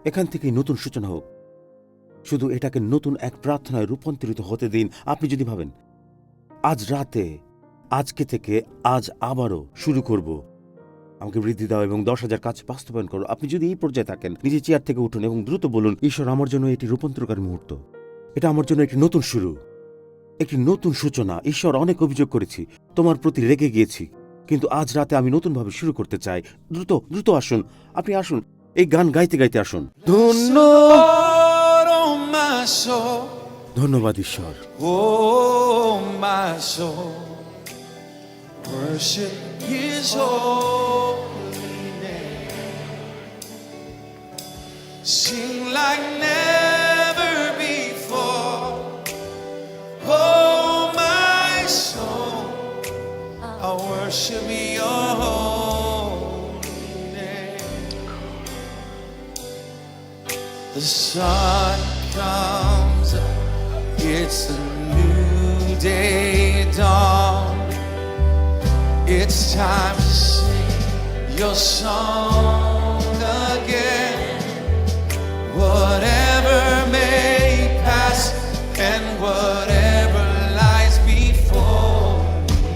এখান থেকেই নতুন সূচনা হোক। শুধু এটাকে নতুন এক প্রার্থনায় রূপান্তরিত হতে দিন। আপনি যদি ভাবেন আজ রাতে, আজকে থেকে আজ আবারও শুরু করব, আমাকে বৃদ্ধি দাও এবং 10,000 কাজ বাস্তবায়ন করো। আপনি যদি এই পর্যায়ে থাকেন, নিজের চেয়ার থেকে উঠুন এবং দ্রুত বলুন, ঈশ্বর আমার জন্য এটি রূপান্তরকারী মুহূর্ত। এটা আমার জন্য একটি নতুন শুরু, একটি নতুন সূচনা। ঈশ্বর অনেক অভিযোগ করেছি, তোমার প্রতি রেগে গিয়েছি, কিন্তু আজ রাতে আমি নতুনভাবে শুরু করতে চাই। দ্রুত দ্রুত আসুন, আপনি আসুন, এই গান গাইতে গাইতে আসুন। ধন্যবাদ ঈশ্বর। Oh, my soul, worship His holy name. Sing like never before. Oh, my soul, I worship Your holy name. The sun comes up, it's a new day dawn. It's time to sing your song again. Whatever may pass and whatever lies before me,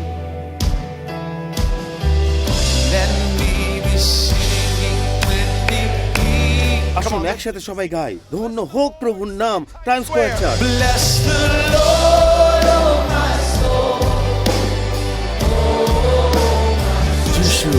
let me be singing with the people. আসুন একসাথে সবাই গাই, ধন্য হোক প্রভুর নাম। Times square church. Bless the Lord, oh my soul. যিশু।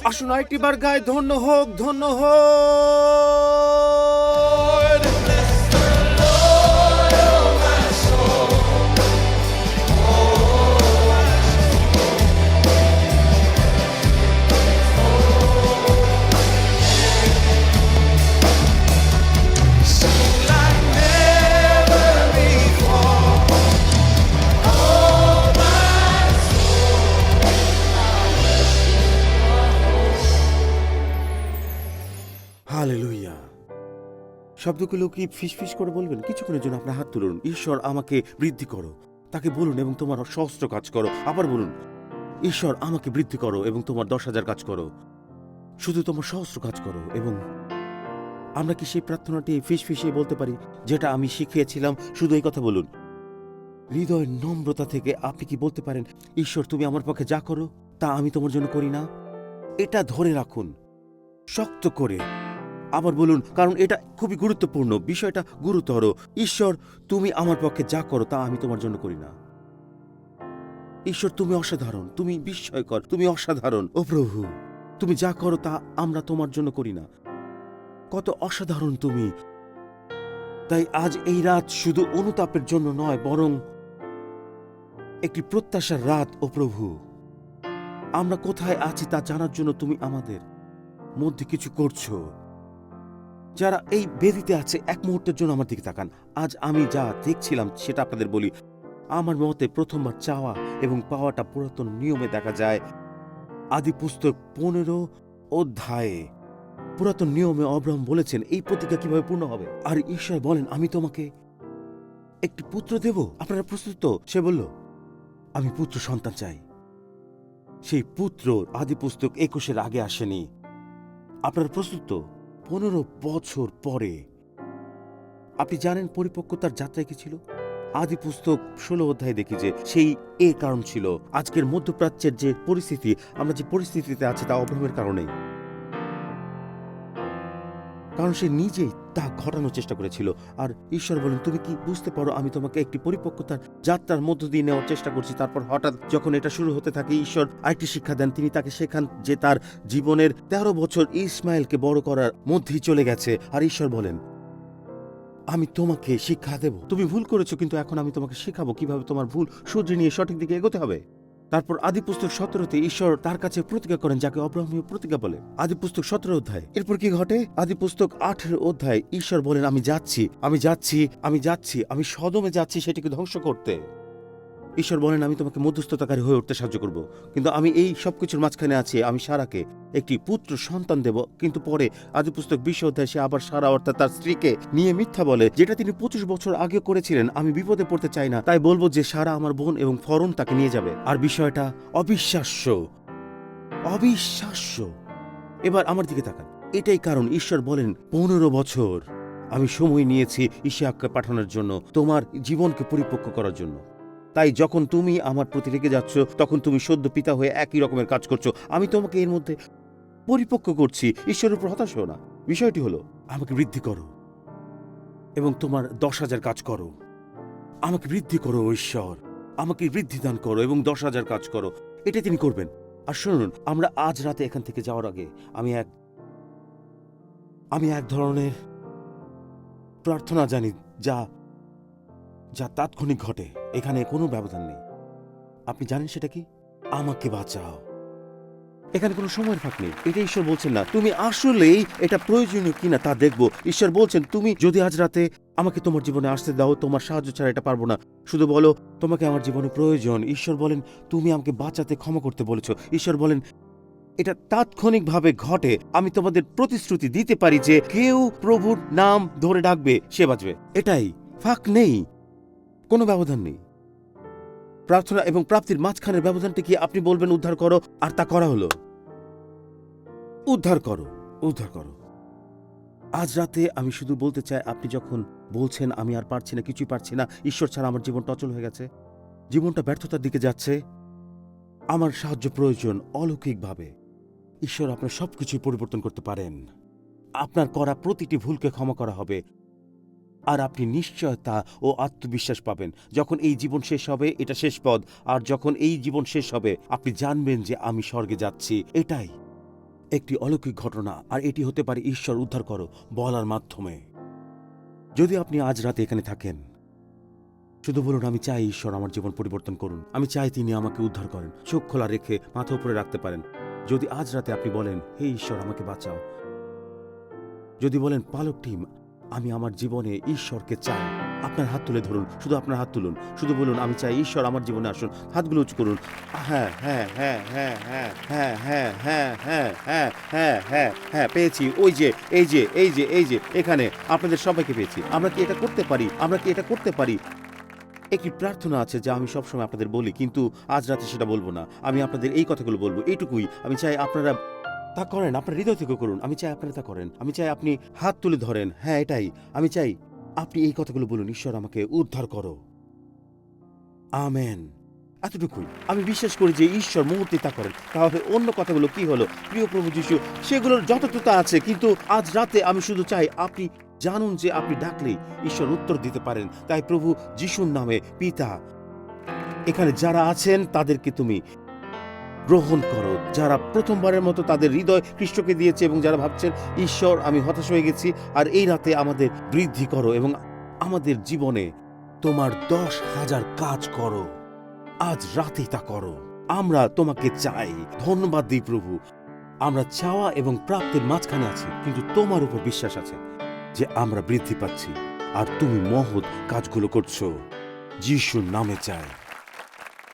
আসুন আরেকটি বার গাই, ধন্য হোক, ধন্য হোক। হালেলুয়া। শব্দগুলো কি ফিসফিস করে বলবেন? কিছুক্ষণের জন্য আপনার হাত তুলুন। ঈশ্বর আমাকে বৃদ্ধি করো, তাকে বলুন, এবং তোমার সহস্র কাজ করো। আবার বলুন, ঈশ্বর আমাকে বৃদ্ধি করো এবং তোমার 10,000 কাজ করো। শুধু তোমার সহস্র কাজ করো। এবং আমরা কি সেই প্রার্থনাটি ফিসফিসিয়ে বলতে পারি, যেটা আমি শিখিয়েছিলাম? শুধু এই কথা বলুন হৃদয়ের নম্রতা থেকে। আপনি কি বলতে পারেন, ঈশ্বর তুমি আমার পক্ষে যা করো তা আমি তোমার জন্য করি না? এটা ধরে রাখুন শক্ত করে। আবার বলুন, কারণ এটা খুবই গুরুত্বপূর্ণ, বিষয়টা গুরুতর। ঈশ্বর তুমি আমার পক্ষে যা করো তা আমি তোমার জন্য করি না। ঈশ্বর তুমি অসাধারণ, তুমি বিস্ময়কর, তুমি অসাধারণ। ও প্রভু, তুমি যা করো তা আমরা তোমার জন্য করি না। কত অসাধারণ তুমি। তাই আজ এই রাত শুধু অনুতাপের জন্য নয়, বরং একটি প্রত্যাশার রাত। ও প্রভু, আমরা কোথায় আছি তা জানার জন্য তুমি আমাদের মধ্যে কিছু করছো। যারা এই বেদিতে আছে এক মুহূর্তের জন্য আমার দিকে তাকান। আজ আমি যা দেখছিলাম সেটা আপনাদের বলি। আমার মতে প্রথমবার চাওয়া এবং পাওয়াটা পুরাতন নিয়মে দেখা যায়। আদি পুস্তক 15 অধ্যায়ে পুরাতন নিয়মে অব্রাহাম বলেছেন এই প্রতিজ্ঞা কিভাবে পূর্ণ হবে, আর ঈশ্বর বলেন আমি তোমাকে একটি পুত্র দেব। আপনারা প্রস্তুত তো? সে বলল আমি পুত্র সন্তান চাই। সেই পুত্র আদি পুস্তক 21 আগে আসেনি। আপনারা প্রস্তুত তো? 15 বছর পরে। আপনি জানেন পরিপক্কতার যাত্রা কি ছিল? আদি পুস্তক 16 অধ্যায়ে দেখি যে সেই কারণ ছিল। আজকের মধ্যপ্রাচ্যের যে পরিস্থিতি, আমরা যে পরিস্থিতিতে আছি তা অব্রাহামের কারণেই, কারণ সে নিজেই তা ঘটানোর চেষ্টা করেছিল। আর ঈশ্বর বলেন তুমি কি বুঝতে পারো আমি তোমাকে একটি পরিপক্কতার যাত্রার মধ্য দিয়ে নেওয়ার চেষ্টা করছি। তারপর হঠাৎ যখন এটা শুরু হতে থাকে, ঈশ্বর আরেকটি শিক্ষা দেন। তিনি তাকে শেখান যে তার জীবনের 13 বছর ইসমাইলকে বড় করার মধ্যেই চলে গেছে। আর ঈশ্বর বলেন আমি তোমাকে শিক্ষা দেব। তুমি ভুল করেছো, কিন্তু এখন আমি তোমাকে শেখাবো কিভাবে তোমার ভুল শুধরে নিয়ে সঠিক দিকে এগোতে হবে। তারপর আদি পুস্তক 17-তে ঈশ্বর তার কাছে প্রতিজ্ঞা করেন, যাকে অব্রাহামীয় প্রতিজ্ঞা বলে। আদি পুস্তক 17 অধ্যায়। এরপর কি ঘটে? আদি পুস্তক 18 অধ্যায় ঈশ্বর বলেন আমি যাচ্ছি, আমি যাচ্ছি, আমি যাচ্ছি, আমি সদমে যাচ্ছি সেটিকে ধ্বংস করতে। ঈশ্বর বলেন আমি তোমাকে মধ্যস্থতাকারী হয়ে উঠতে সাহায্য করব, কিন্তু আমি এই সবকিছুর মাঝখানে আছি। আমি সারাকে একটি পুত্র সন্তান দেব। কিন্তু পরে আদি পুস্তক 20 অধ্যায় সে আবার সারা অর্থাৎ তার স্ত্রীকে নিয়ে মিথ্যা বলে, যেটা তিনি 25 বছর আগে করেছিলেন। আমি বিপদে পড়তে চাই না, তাই বলবো যে সারা আমার বোন এবং ফরন তাকে নিয়ে যাবে। আর বিষয়টা অবিশ্বাস্য, অবিশ্বাস্য। এবার আমার দিকে তাকান। এটাই কারণ ঈশ্বর বলেন 15 বছর আমি সময় নিয়েছি ইসহাককে পাঠানোর জন্য, তোমার জীবনকে পরিপক্ক করার জন্য। তাই যখন তুমি আমার প্রতি রেগে যাচ্ছ, তখন তুমি সদ্য পিতা হয়ে একই রকমের কাজ করছো। আমি তোমাকে এর মধ্যে পরিপক্ক করছি। ঈশ্বরের উপর হতাশ হও না। বিষয়টি হলো আমাকে বৃদ্ধি করো এবং তোমার 10,000 কাজ করো। আমাকে বৃদ্ধি করো ঈশ্বর, আমাকে বৃদ্ধি দান করো এবং 10,000 কাজ করো। এটা তিনি করবেন। আর শুনুন, আমরা আজ রাতে এখান থেকে যাওয়ার আগে আমি এক ধরনের প্রার্থনা জানি যা যা তাৎক্ষণিক ঘটে। এখানে কোনো ব্যবধান নেই। আপনি জানেন সেটা কি? আমাকে বাঁচাও। এখানে কোনো সময়ের ফাঁক নেই। এটা ঈশ্বর বলছেন না তুমি আসলেই এটা প্রয়োজনীয় কিনা তা দেখব। ঈশ্বর বলছেন তুমি যদি আজ রাতে আমাকে তোমার জীবনে আসতে দাও, তোমার সাহায্য ছাড়া এটা পারবো না। শুধু বলো তোমাকে আমার জীবনে প্রয়োজন। ঈশ্বর বলেন তুমি আমাকে বাঁচাতে, ক্ষমা করতে বলেছো। ঈশ্বর বলেন এটা তাৎক্ষণিকভাবে ঘটে। আমি তোমাদের প্রতিশ্রুতি দিতে পারি যে কেউ প্রভুর নাম ধরে ডাকবে সে বাঁচবে। এটাই, ফাঁক নেই, কোনো ব্যবধান নেই। প্রার্থনা এবং প্রাপ্তির মাঝখানের ব্যবধানটি কি? আপনি বলবেন উদ্ধার করো, আর তা করা হলো। উদ্ধার করো, উদ্ধার করো। আজ রাতে আমি শুধু বলতে চাই, আপনি যখন বলছেন আমি আর পারছি না, কিছুই পারছি না, ঈশ্বর ছাড়া আমার জীবনটা অচল হয়ে গেছে, জীবনটা ব্যর্থতার দিকে যাচ্ছে, আমার সাহায্য প্রয়োজন অলৌকিকভাবে। ঈশ্বর আপনার সবকিছুই পরিবর্তন করতে পারেন। আপনার করা প্রতিটি ভুলকে ক্ষমা করা হবে, আর আপনি নিশ্চয়তা ও আত্মবিশ্বাস পাবেন। যখন এই জীবন শেষ হবে, এটা শেষ পথ, আর যখন এই জীবন শেষ হবে আপনি জানবেন যে আমি স্বর্গে যাচ্ছি। এটাই একটি অলৌকিক ঘটনা, আর এটি হতে পারে ঈশ্বর উদ্ধার করো বলার মাধ্যমে। যদি আপনি আজ রাতে এখানে থাকেন, শুধু বলুন আমি চাই ঈশ্বর আমার জীবন পরিবর্তন করুন, আমি চাই তিনি আমাকে উদ্ধার করেন। চোখ খোলা রেখে মাথা উপরে রাখতে পারেন। যদি আজ রাতে আপনি বলেন হে ঈশ্বর আমাকে বাঁচাও, যদি বলেন পালক টিম আমি আমার জীবনে ঈশ্বরকে চাই, আপনার হাত তুলে ধরুন। শুধু আপনার হাত তুলুন, শুধু বলুন আমি চাই ঈশ্বর আমার জীবনে আসুন। হাতগুলো উঁচু করুন। হ্যাঁ হ্যাঁ হ্যাঁ হ্যাঁ হ্যাঁ হ্যাঁ হ্যাঁ হ্যাঁ হ্যাঁ হ্যাঁ হ্যাঁ হ্যাঁ হ্যাঁ পেয়েছি। ওই যে এই যে এই যে এই যে এখানে আপনাদের সবাইকে পেয়েছি। আমরা কি এটা করতে পারি? আমরা কি এটা করতে পারি? একটি প্রার্থনা আছে যা আমি সবসময় আপনাদের বলি, কিন্তু আজ রাতে সেটা বলবো না। আমি আপনাদের এই কথাগুলো বলবো, এইটুকুই। আমি চাই আপনারা তা করেন, আপনার হৃদয় থেকে করুন। আমি চাই আপনারা তা করেন। আমি চাই আপনি হাত তুলে ধরেন। হ্যাঁ এটাই আমি চাই। আপনি এই কথাগুলো বলুন, ঈশ্বর আমাকে উদ্ধার করো। আমেন। এতটুকুই। আমি বিশ্বাস করি যে ঈশ্বর মুহূর্তে তা করেন। তাহলে অন্য কথাগুলো কি হলো? প্রিয় প্রভু যিশু, সেগুলোর যথাযথতা আছে, কিন্তু আজ রাতে আমি শুধু চাই আপনি জানুন যে আপনি ডাকলেই ঈশ্বর উত্তর দিতে পারেন। তাই প্রভু যিশুর নামে পিতা, এখানে যারা আছেন তাদেরকে তুমি গ্রহণ করো। যারা প্রথমবারের মতো তাদের হৃদয় খ্রিস্টকে দিয়েছে এবং যারা ভাবছেন ঈশ্বর আমি হতাশ হয়ে গেছি, আর এই রাতে আমাদের বৃদ্ধি করো এবং আমাদের জীবনে তোমার 10,000 কাজ করো। আজ রাতেই তা করো। আমরা তোমাকে চাই। ধন্যবাদ দিই প্রভু, আমরা চাওয়া এবং প্রাপ্তির মাঝখানে আছি, কিন্তু তোমার উপর বিশ্বাস আছে যে আমরা বৃদ্ধি পাচ্ছি আর তুমি মহৎ কাজগুলো করছো। যিশুর নামে চাই।